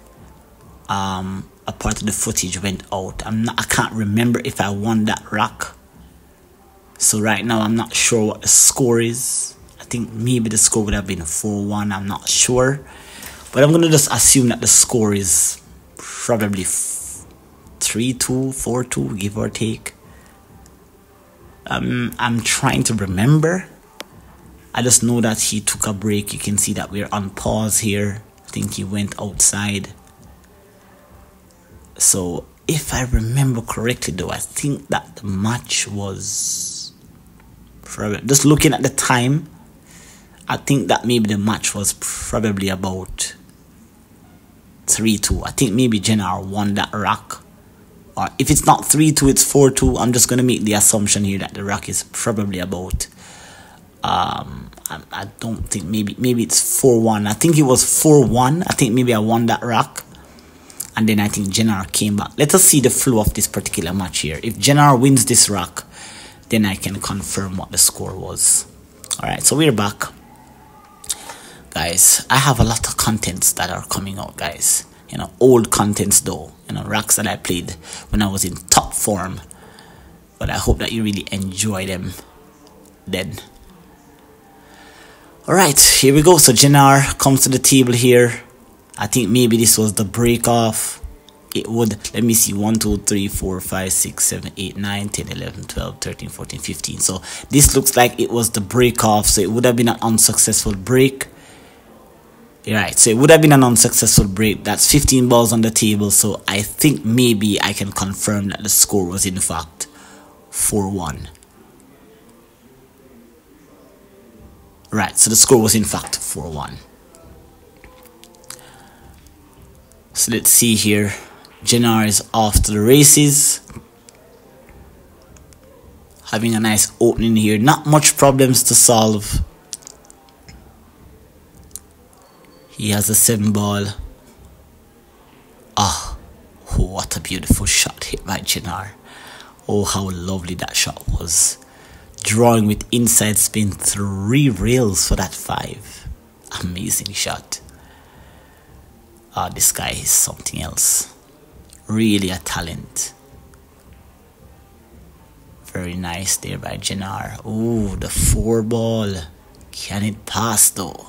a part of the footage went out. I can't remember if I won that rock. So right now I'm not sure what the score is. I think maybe the score would have been 4-1. I'm not sure, but I'm gonna just assume that the score is probably 3-2, 4-2, give or take. I'm trying to remember. I just know that he took a break. You can see that we're on pause here. I think he went outside. So if I remember correctly though, I think that the match was, just looking at the time, I think that maybe the match was probably about 3-2. I think maybe Jenar won that rock. Or if it's not 3-2, it's 4-2. I'm just going to make the assumption here that the rock is probably about... I don't think, maybe it's 4-1. I think it was 4-1. I think maybe I won that rock. And then I think Jenar came back. Let us see the flow of this particular match here. If Jenar wins this rock, then I can confirm what the score was. Alright, so we're back. Guys, I have a lot of contents that are coming out, guys. You know, old contents though. You know, racks that I played when I was in top form. But I hope that you really enjoy them then. Alright, here we go. So Jenar comes to the table here. I think maybe this was the break off. It would, let me see, 1 2 3 4 5 6 7 8 9 10 11 12 13 14 15. So this looks like it was the break off. So it would have been an unsuccessful break. Right, so it would have been an unsuccessful break. That's 15 balls on the table. So I think maybe I can confirm that the score was in fact 4-1. Right, so the score was in fact 4-1. So let's see here. Jenar is off to the races. Having a nice opening here. Not much problems to solve. He has a 7 ball. Ah, oh, what a beautiful shot hit by Jenar. Oh, how lovely that shot was. Drawing with inside spin, 3 rails for that 5. Amazing shot. Ah, this guy is something else. Really a talent. Very nice there by Jenar. Oh, the 4 ball. Can it pass though?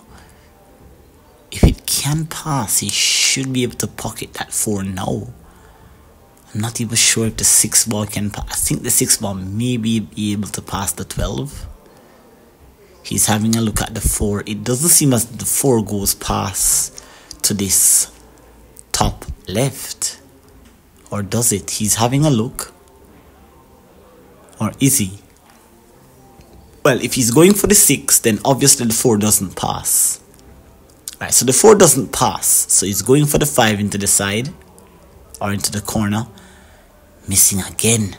If it can pass, he should be able to pocket that 4 now. I'm not even sure if the 6 ball can pass. I think the 6 ball may be able to pass the 12. He's having a look at the 4. It doesn't seem as the 4 goes past to this top left. Or does it? He's having a look. Or is he? Well, if he's going for the 6, then obviously the 4 doesn't pass. Right, so the 4 doesn't pass. So he's going for the 5 into the side. Or into the corner. Missing again.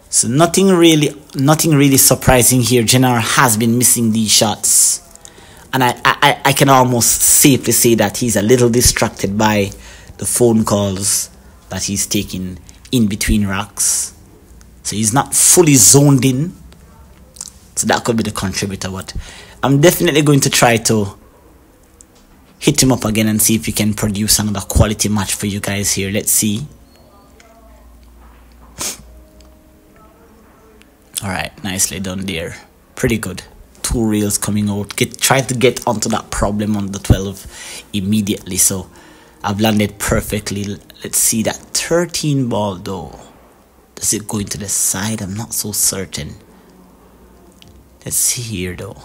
So nothing really surprising here. Jenar has been missing these shots. And I can almost safely say that he's a little distracted by the phone calls that he's taking in between racks. So he's not fully zoned in. So that could be the contributor. But I'm definitely going to try to hit him up again and see if we can produce another quality match for you guys here. Let's see. Alright, nicely done there. Pretty good. 2 rails coming out. Try to get onto that problem on the 12 immediately. So I've landed perfectly. Let's see that 13 ball though. Does it go into the side? I'm not so certain. Let's see here though.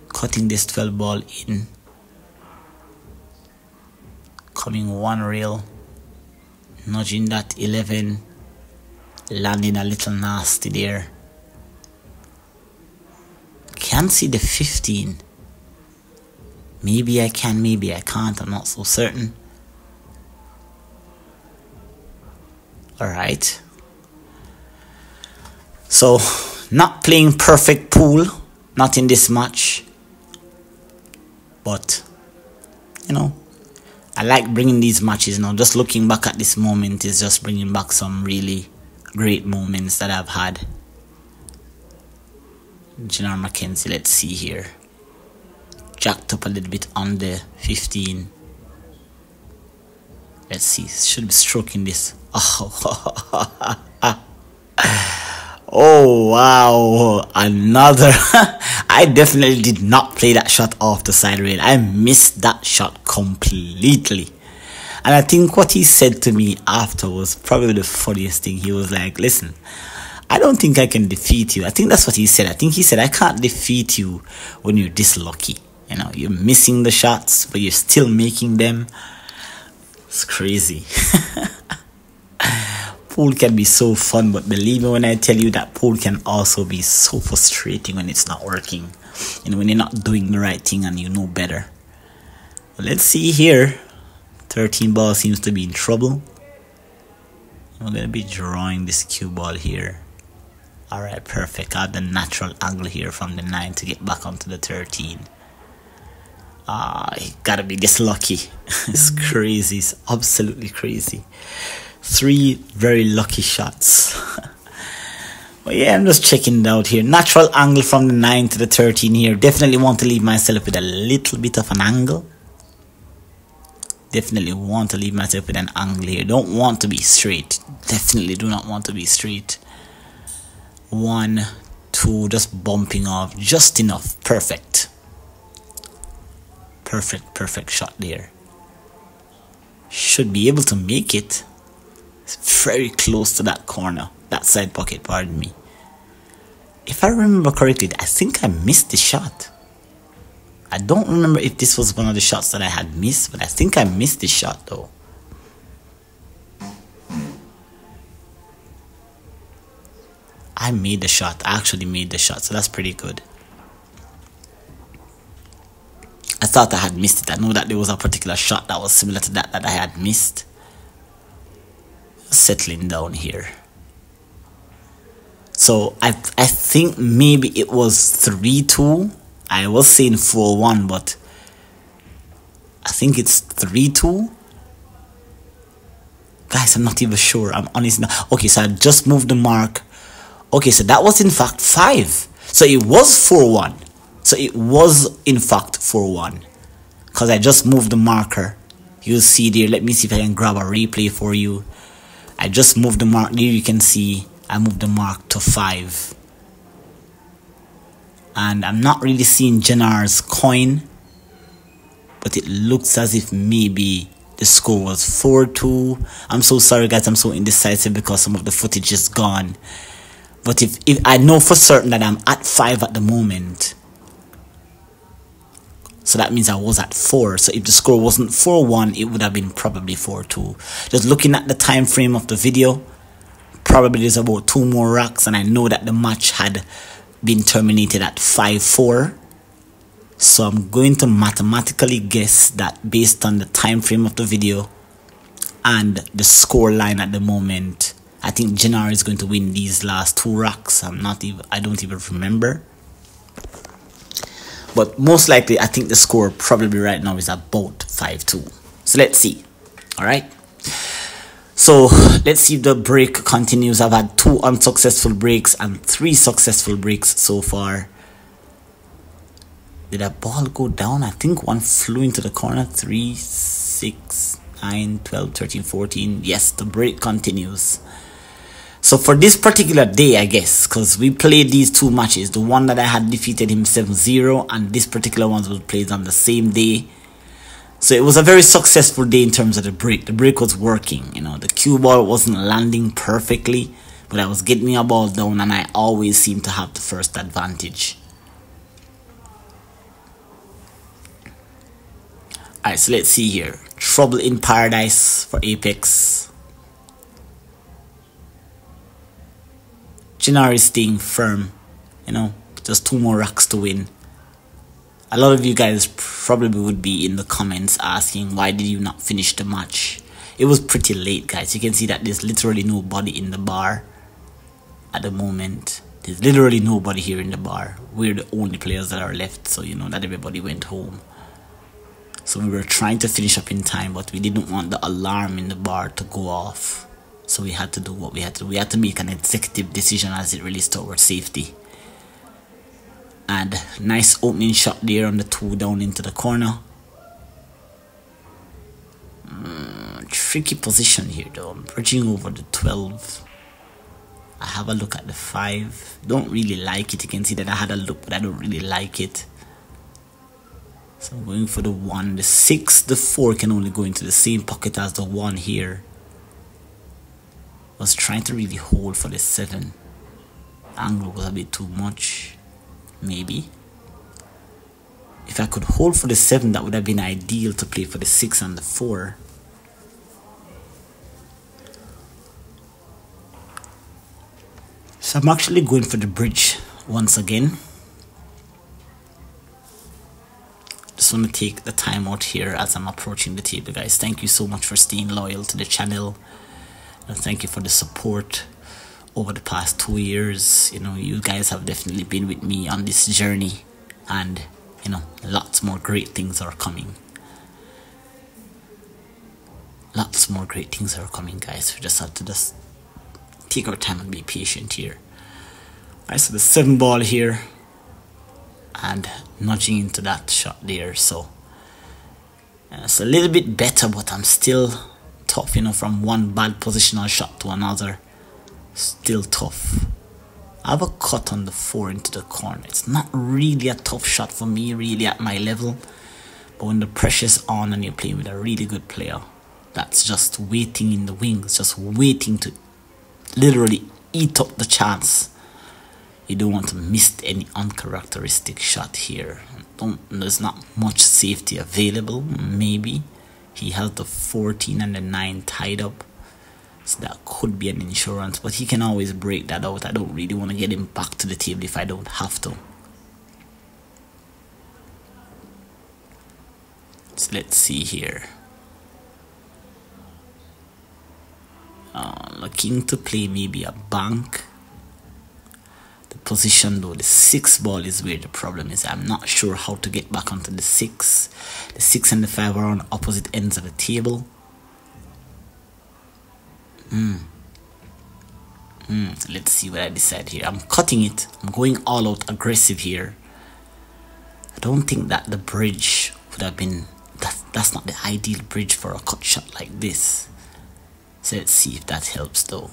Cutting this 12 ball in. Coming 1 rail. Nudging that 11. Landing a little nasty there. Can't see the 15. Maybe I can, maybe I can't. I'm not so certain. Alright. So, not playing perfect pool. Not in this match. But, you know, I like bringing these matches now. Just looking back at this moment is just bringing back some really great moments that I've had. Jenar McKenzie, let's see here. Jacked up a little bit on the 15. Let's see, should be stroking this. Oh, oh wow, another. I definitely did not play that shot off the side rail. I missed that shot completely. And I think what he said to me after was probably the funniest thing. He was like, listen, I don't think I can defeat you. I think that's what he said. I think he said, I can't defeat you when you're this lucky. You know, you're missing the shots, but you're still making them. It's crazy. Pool can be so fun, but believe me when I tell you that pool can also be so frustrating when it's not working. You know, when you're not doing the right thing and you know better. But let's see here. 13 ball seems to be in trouble. I'm going to be drawing this cue ball here. Alright, perfect. I have the natural angle here from the 9 to get back onto the 13. You gotta be this lucky. It's crazy. It's absolutely crazy. 3 very lucky shots. But yeah, I'm just checking it out here. Natural angle from the 9 to the 13 here. Definitely want to leave myself with a little bit of an angle. Definitely want to leave myself with an angle here. Don't want to be straight. Definitely do not want to be straight. 1, 2, just bumping off just enough. Perfect. Perfect shot there. Should be able to make it. It's very close to that corner, that side pocket, pardon me. If I remember correctly, I think I missed the shot. I don't remember if this was one of the shots that I had missed, but I think I missed the shot though. I made the shot. I actually made the shot, so that's pretty good. I thought I had missed it. I know that there was a particular shot that was similar to that I had missed. Settling down here. So I think maybe it was 3-2. I was saying 4-1, but I think it's 3-2. Guys, I'm not even sure. I'm honest now. Okay, so I just moved the mark. Okay, so that was in fact 5. So it was 4-1. So it was in fact 4-1. Because I just moved the marker. You'll see there. Let me see if I can grab a replay for you. I just moved the mark. There you can see I moved the mark to 5. And I'm not really seeing Jenar's coin. But it looks as if maybe the score was 4-2. I'm so sorry guys, I'm so indecisive because some of the footage is gone. But if I know for certain that I'm at 5 at the moment. So that means I was at 4. So if the score wasn't 4-1, it would have been probably 4-2. Just looking at the time frame of the video, probably there's about 2 more racks, and I know that the match had been terminated at 5-4. So I'm going to mathematically guess that based on the time frame of the video and the score line at the moment, I think Jenar is going to win these last 2 racks. I don't even remember. But most likely, I think the score probably right now is about 5-2. So let's see. Alright. So let's see if the break continues. I've had 2 unsuccessful breaks and 3 successful breaks so far. Did that ball go down? I think one flew into the corner. 3, 6, 9, 12, 13, 14. Yes, the break continues. So for this particular day, I guess, because we played these 2 matches, the one that I had defeated him 7-0, and this particular one was played on the same day. So it was a very successful day in terms of the break. The break was working, you know, the cue ball wasn't landing perfectly, but I was getting a ball down, and I always seem to have the first advantage. Alright, so let's see here. Trouble in paradise for Apex. Jenar is staying firm, you know, just 2 more racks to win. A lot of you guys probably would be in the comments asking, why did you not finish the match? It was pretty late, guys. You can see that there's literally nobody in the bar at the moment. There's literally nobody here in the bar. We're the only players that are left, so you know that everybody went home. So we were trying to finish up in time, but we didn't want the alarm in the bar to go off. So we had to do what we had to do. We had to make an executive decision as it relates to our safety. And nice opening shot there on the 2 down into the corner. Tricky position here though. I'm bridging over the 12. I have a look at the 5. Don't really like it. You can see that I had a look, but I don't really like it. So I'm going for the 1. The 6, the 4 can only go into the same pocket as the 1 here. Was trying to really hold for the 7. Angle was a bit too much. Maybe. If I could hold for the 7, that would have been ideal to play for the 6 and the 4. So I'm actually going for the bridge once again. just want to take the time out here as I'm approaching the table, guys. Thank you so much for staying loyal to the channel, and thank you for the support over the past 2 years. You know, you guys have definitely been with me on this journey, and you know, lots more great things are coming. Lots more great things are coming, guys. We just have to just take our time and be patient here. Alright, so the 7 ball here, and nudging into that shot there. So it's a little bit better, but I'm still tough, you know, from one bad positional shot to another. Still tough. I have a cut on the 4 into the corner. It's not really a tough shot for me, really, at my level. But when the pressure's on and you're playing with a really good player that's just waiting in the wings, just waiting to literally eat up the chance, you don't want to miss any uncharacteristic shot here. There's not much safety available. Maybe he has the 14 and the 9 tied up, so that could be an insurance, but he can always break that out. I don't really want to get him back to the table if I don't have to. So let's see here. Looking to play maybe a bank. The position though, the 6 ball is where the problem is. I'm not sure how to get back onto the 6. The 6 and the 5 are on opposite ends of the table. Let's see what I decide here. I'm cutting it. I'm going all out aggressive here. I don't think that the bridge would have been, that's not the ideal bridge for a cut shot like this. So let's see if that helps though.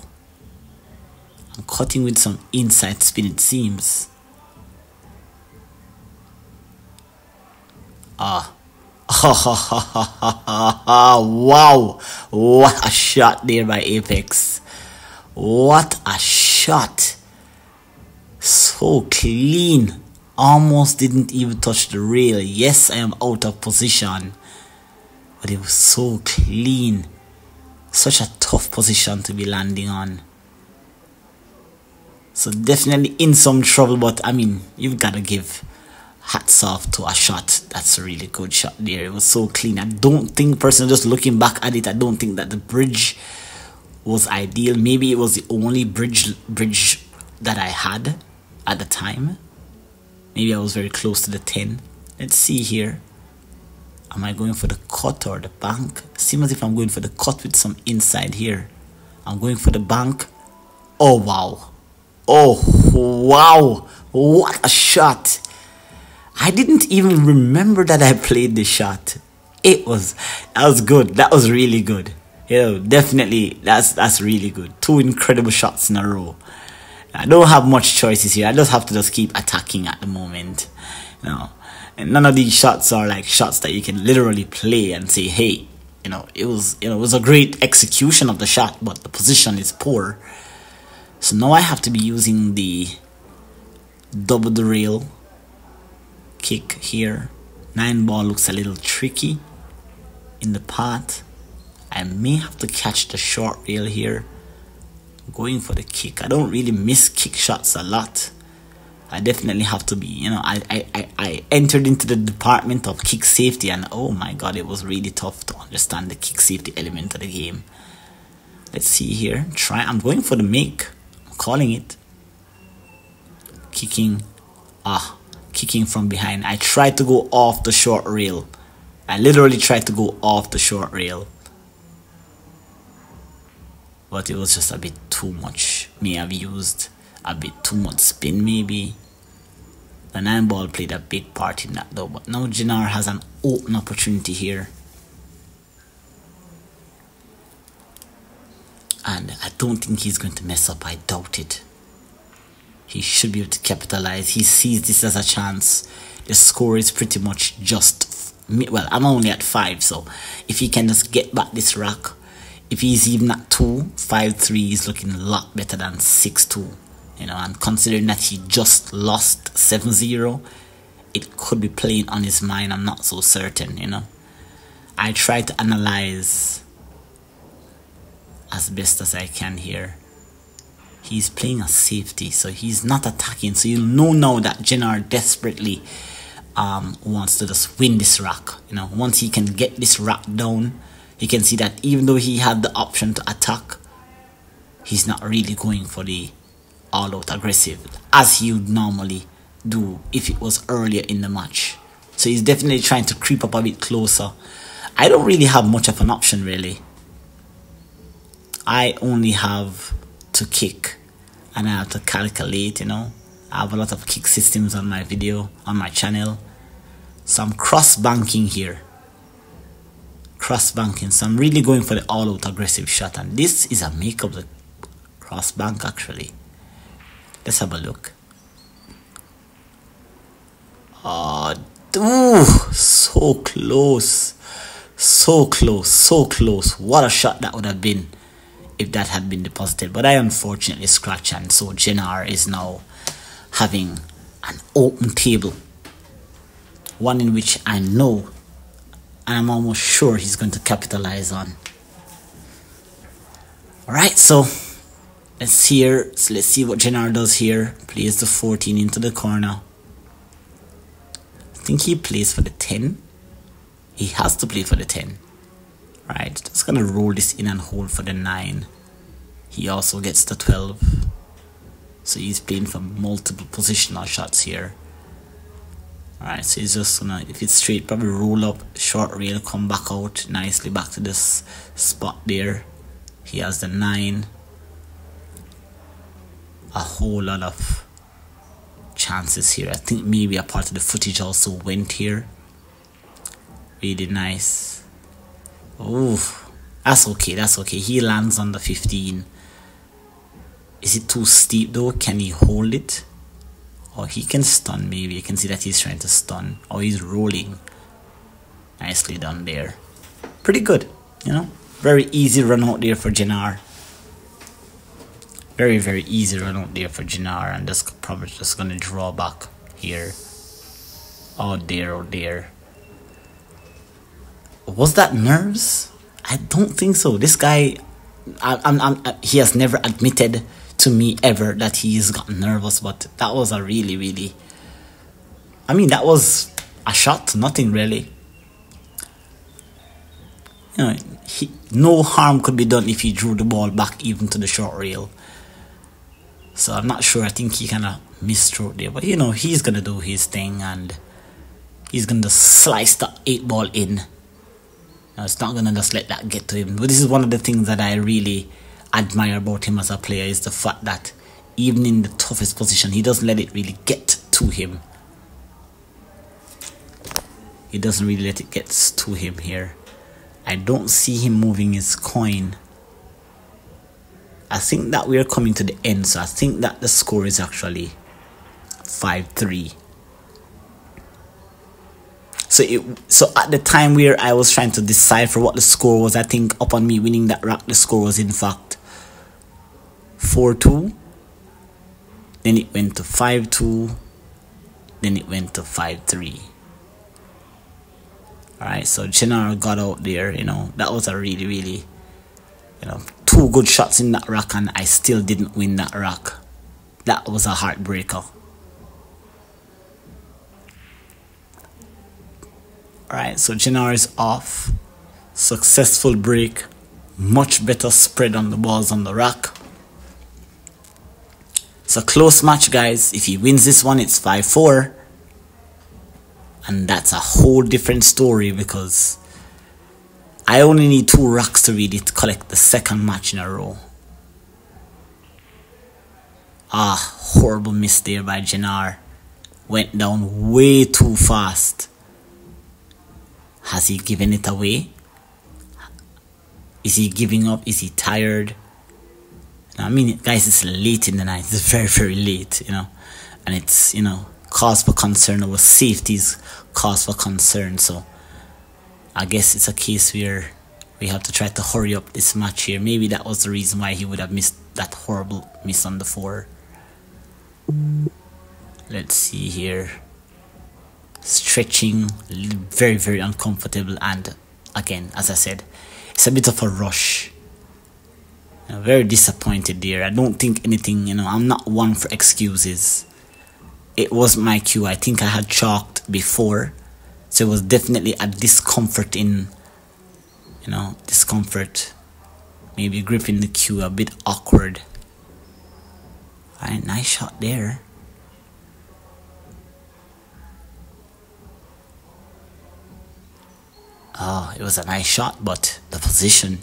I'm cutting with some inside spin, it seems. Wow, what a shot there by Apex. What a shot. So clean. Almost didn't even touch the rail. Yes, I am out of position, but it was so clean. Such a tough position to be landing on. So definitely in some trouble, but I mean, you've got to give hats off to a shot. That's a really good shot there. It was so clean. I don't think, personally, just looking back at it, I don't think that the bridge was ideal. Maybe it was the only bridge that I had at the time. Maybe I was very close to the 10. Let's see here. Am I going for the cut or the bank? Seems as if I'm going for the cut with some inside here. I'm going for the bank. Oh wow. Oh wow. What a shot. I didn't even remember that I played the shot. That was good. That was really good. You know, definitely that's really good. 2 incredible shots in a row. I don't have much choices here. I just have to just keep attacking at the moment. You know, and none of these shots are like shots that you can literally play and say, hey, it was a great execution of the shot, but the position is poor. So now I have to be using the double the rail kick here. 9 ball looks a little tricky in the path. I may have to catch the short rail here. Going for the kick. I don't really miss kick shots a lot. I definitely have to be, I entered into the department of kick safety, and oh my god, it was really tough to understand the kick safety element of the game. Let's see here. I'm going for the make. I'm calling it. Kicking from behind. I tried to go off the short rail. I literally tried to go off the short rail, but it was just a bit too much. May have used a bit too much spin maybe. The 9 ball played a big part in that though, but now Jenar has an open opportunity here. And I don't think he's going to mess up. I doubt it. He should be able to capitalize. He sees this as a chance. The score is pretty much just, well, I'm only at 5, so if he can just get back this rack, if he's even at 2, 5-3 is looking a lot better than 6-2. And considering that he just lost 7-0, it could be playing on his mind. I'm not so certain, I try to analyze as best as I can here. He's playing a safety, so he's not attacking. So you'll know now that Jenar desperately wants to just win this rack. You know, once he can get this rack down, you can see that even though he had the option to attack, he's not really going for the all-out aggressive as he would normally do if it was earlier in the match. So he's definitely trying to creep up a bit closer. I don't really have much of an option really. I only have to kick and I have to calculate, you know. I have a lot of kick systems on my video, on my channel. So I'm cross-banking here. Cross-banking. So I'm really going for the all-out aggressive shot. And this is a make of the cross-bank actually. Let's have a look. Oh, so close. So close, so close. What a shot that would have been if that had been deposited. But I unfortunately scratched, and so Jenar is now having an open table. One in which I know and I'm almost sure he's going to capitalize on. Alright, so let's see what Jenar does here. Plays the 14 into the corner. I think he plays for the 10. He has to play for the 10. Right, just gonna roll this in and hold for the 9. He also gets the 12. So he's playing for multiple positional shots here. Alright, so he's just gonna, if it's straight, probably roll up, short rail, come back out nicely back to this spot there. He has the 9. A whole lot of chances here. I think maybe a part of the footage also went here. Really nice. Oh, that's okay, that's okay. He lands on the 15. Is it too steep though? Can he hold it? Or he can stun maybe. You can see that he's trying to stun. Or he's rolling. Nicely done there. Pretty good, you know. Very easy run out there for Jenar. Very, very easy run out there for Jenar. And just probably just going to draw back here. Oh dear, oh dear. Was that nerves? I don't think so. This guy, he has never admitted to me ever that he's gotten nervous, but that was a really, I mean, that was a shot, nothing really. You know, no harm could be done if he drew the ball back even to the short rail. So I'm not sure. I think he kind of misstroked there, but you know, he's gonna do his thing and he's gonna slice the 8 ball in. It's not gonna just let that get to him. But this is one of the things that I really admire about him as a player, is the fact that even in the toughest position, he doesn't let it really get to him. He doesn't really let it get to him here. I don't see him moving his coin. I think that we are coming to the end, so I think that the score is actually 5-3. So at the time where I was trying to decipher what the score was, I think upon me winning that rack, the score was in fact 4-2. Then it went to 5-2. Then it went to 5-3. Alright, so Jenar got out there, you know. That was a really, you know, 2 good shots in that rack, and I still didn't win that rack. That was a heartbreaker. Alright, so Jenar is off. Successful break. Much better spread on the balls on the rack. It's a close match, guys. If he wins this one, it's 5-4. And that's a whole different story, because I only need 2 racks to really collect the second match in a row. Ah, horrible miss there by Jenar. Went down way too fast. Has he given it away? Is he giving up? Is he tired? I mean, guys, it's late in the night. It's very, very late, you know. And it's, you know, cause for concern. Our safety is cause for concern. So I guess it's a case where we have to try to hurry up this match here. Maybe that was the reason why he would have missed that horrible miss on the 4. Let's see here. Stretching, very, very uncomfortable, and again, as I said, it's a bit of a rush. You know, very disappointed there. I don't think anything, you know, I'm not one for excuses. It was my cue. I think I had chalked before, so it was definitely a discomfort in, discomfort. Maybe gripping the cue a bit awkward. Alright, nice shot there. Oh, it was a nice shot, but the position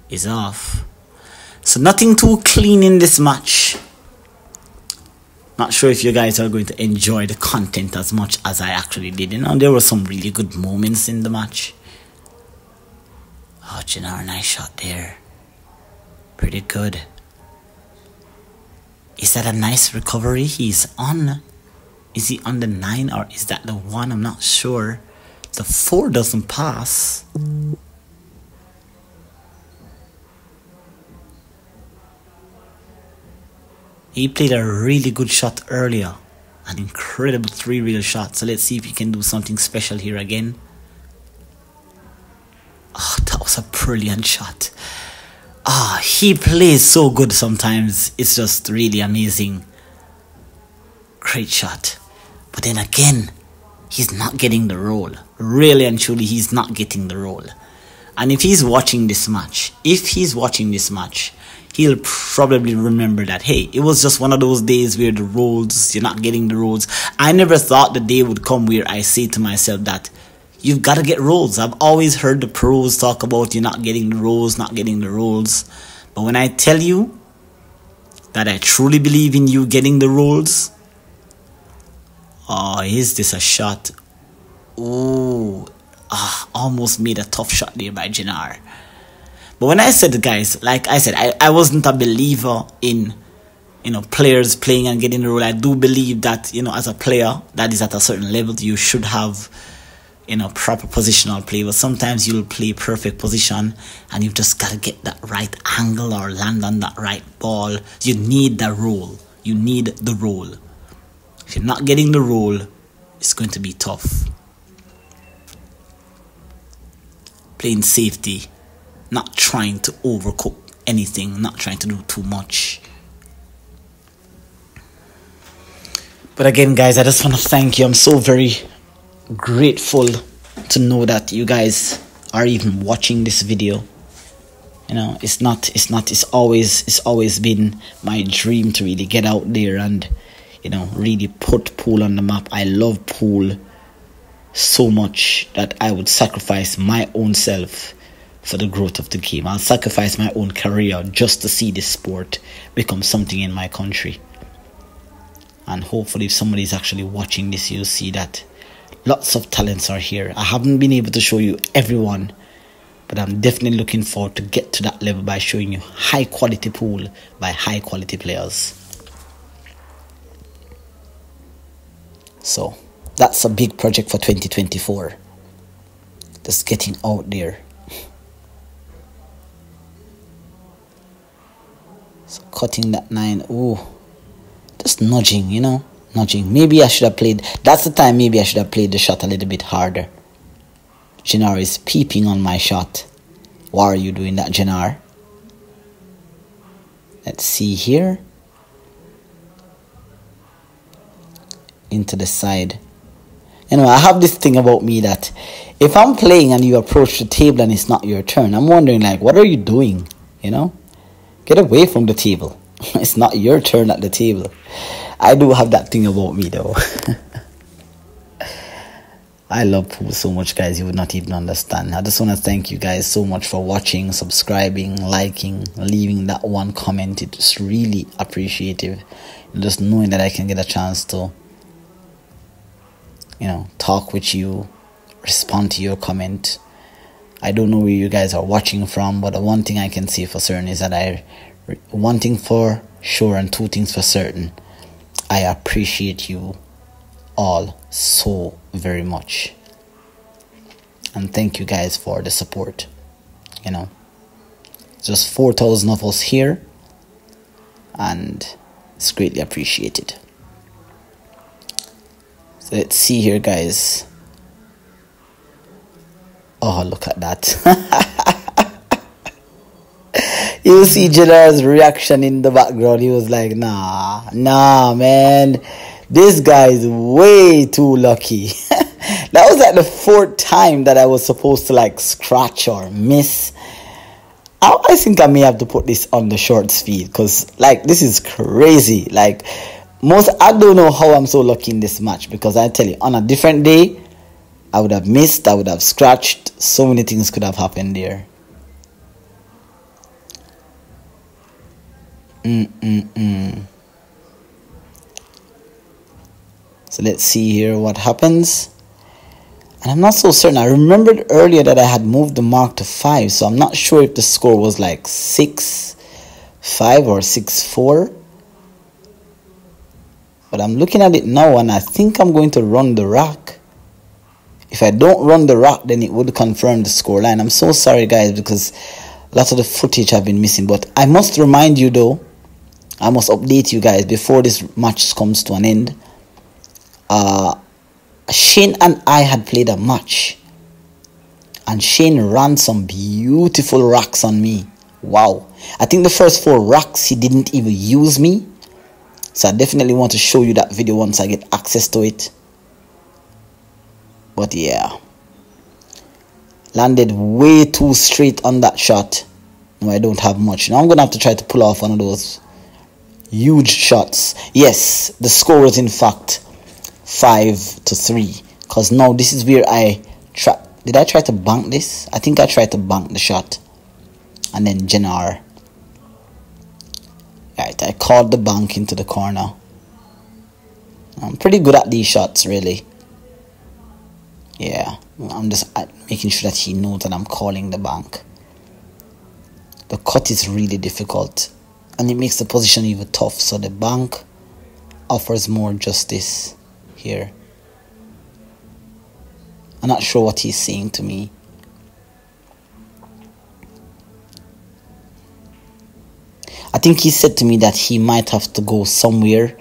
is off. So nothing too clean in this match. Not sure if you guys are going to enjoy the content as much as I actually did. There were some really good moments in the match. Oh, Jenar, nice shot there. Pretty good. Is that a nice recovery? He's on. Is he on the 9 or is that the 1? I'm not sure. The 4 doesn't pass. He played a really good shot earlier. An incredible 3 real shot. So let's see if he can do something special here again. Oh, that was a brilliant shot. Ah, he plays so good sometimes. It's just really amazing. Great shot. But then again, he's not getting the role. Really and truly, he's not getting the role. And if he's watching this match, he'll probably remember that, hey, it was just one of those days where the roles, you're not getting the roles. I never thought the day would come where I say to myself that you've got to get roles. I've always heard the pros talk about you're not getting the roles, not getting the roles. But when I tell you that I truly believe in you getting the roles, oh, is this a shot? Oh, almost made a tough shot there by Jenar. But when I said, guys, like I said, I wasn't a believer in, players playing and getting the role. I do believe that, as a player that is at a certain level, you should have, proper positional play. But sometimes you'll play perfect position and you've just got to get that right angle or land on that right ball. You need that role. You need the role. If you're not getting the role, it's going to be tough. Playing safety, not trying to overcook anything, not trying to do too much. But again, guys, I just want to thank you. I'm so very grateful to know that you guys are even watching this video. It's always been my dream to really get out there and really put pool on the map. I love pool so much that I would sacrifice my own self for the growth of the game. I'll sacrifice my own career just to see this sport become something in my country. And hopefully if somebody is actually watching this, you'll see that lots of talents are here. I haven't been able to show you everyone, but I'm definitely looking forward to get to that level by showing you high quality pool by high quality players. So that's a big project for 2024. Just getting out there. So cutting that 9. Ooh. Just nudging, nudging. Maybe I should have played. That's the time maybe I should have played the shot a little bit harder. Jenar is peeping on my shot. Why are you doing that, Jenar? Let's see here. Into the side. I have this thing about me that if I'm playing and you approach the table and it's not your turn, I'm wondering, like, what are you doing? Get away from the table. It's not your turn at the table. I do have that thing about me, though. I love pool so much, guys, you would not even understand. I just want to thank you guys so much for watching, subscribing, liking, leaving that one comment. It's really appreciative. Just knowing that I can get a chance to talk with you, respond to your comment. I don't know where you guys are watching from, but the one thing I can say for certain is that one thing for sure and two things for certain, I appreciate you all so very much. And thank you guys for the support. Just 4,000 of us here, and it's greatly appreciated. So let's see here, guys. Oh, look at that. You see Jenar's reaction in the background. He was like, nah, man. This guy is way too lucky. That was like the 4th time that I was supposed to like scratch or miss. I think I may have to put this on the short speed, because like this is crazy. Like I don't know how I'm so lucky in this match, because I tell you, on a different day I would have missed, I would have scratched, so many things could have happened there. So let's see here what happens. And I'm not so certain. I remembered earlier that I had moved the mark to 5, so I'm not sure if the score was like 6-5 or 6-4. But I'm looking at it now and I think I'm going to run the rock. If I don't run the rock, then it would confirm the score line. I'm so sorry guys, because lots of the footage have been missing. But I must remind you though, I must update you guys before this match comes to an end. Shane and I had played a match, and Shane ran some beautiful rocks on me. Wow. I think the first 4 rocks he didn't even use me. So I definitely want to show you that video once I get access to it. But yeah, landed way too straight on that shot. No, I don't have much. Now I'm gonna have to try to pull off one of those huge shots. Yes, the score was in fact 5-3, because now this is where did I try to bank this? I think I tried to bank the shot, and then Jenar. Right, I called the bank into the corner. I'm pretty good at these shots, really. Yeah, I'm just making sure that he knows that I'm calling the bank. The cut is really difficult, and it makes the position even tough, so the bank offers more justice here. I'm not sure what he's saying to me. I think he said to me that he might have to go somewhere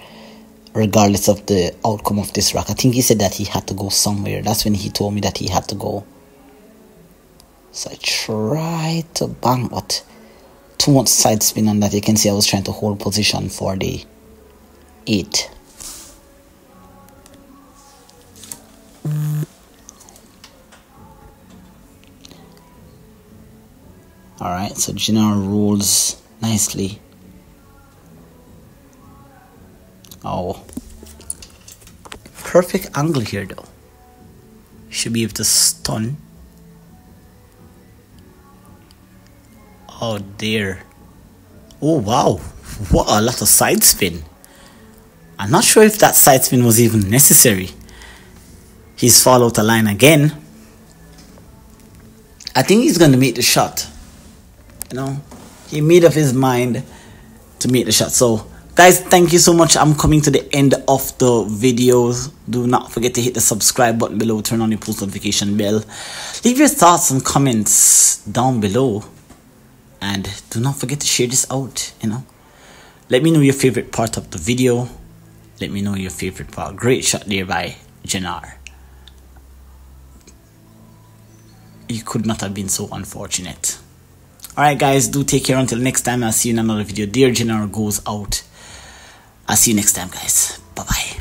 regardless of the outcome of this rack. I think he said that he had to go somewhere. That's when he told me that he had to go. So I tried to bang, but too much side spin on that. You can see I was trying to hold position for the 8. Alright, so Jenar rolls nicely. Oh, perfect angle here though. Should be able to stun. Oh dear. Oh wow, what a lot of side spin. I'm not sure if that side spin was even necessary. He's fall out the line again. I think he's going to make the shot. You know, he made up his mind to make the shot. So guys, thank you so much. I'm coming to the end of the video. Do not forget to hit the subscribe button below, turn on your post notification bell, leave your thoughts and comments down below, and do not forget to share this out. You know, let me know your favorite part of the video. Let me know your favorite part. Great shot there by Jenar. You could not have been so unfortunate. Alright guys, do take care until next time. I'll see you in another video. Dear Jenar goes out. I'll see you next time guys. Bye bye.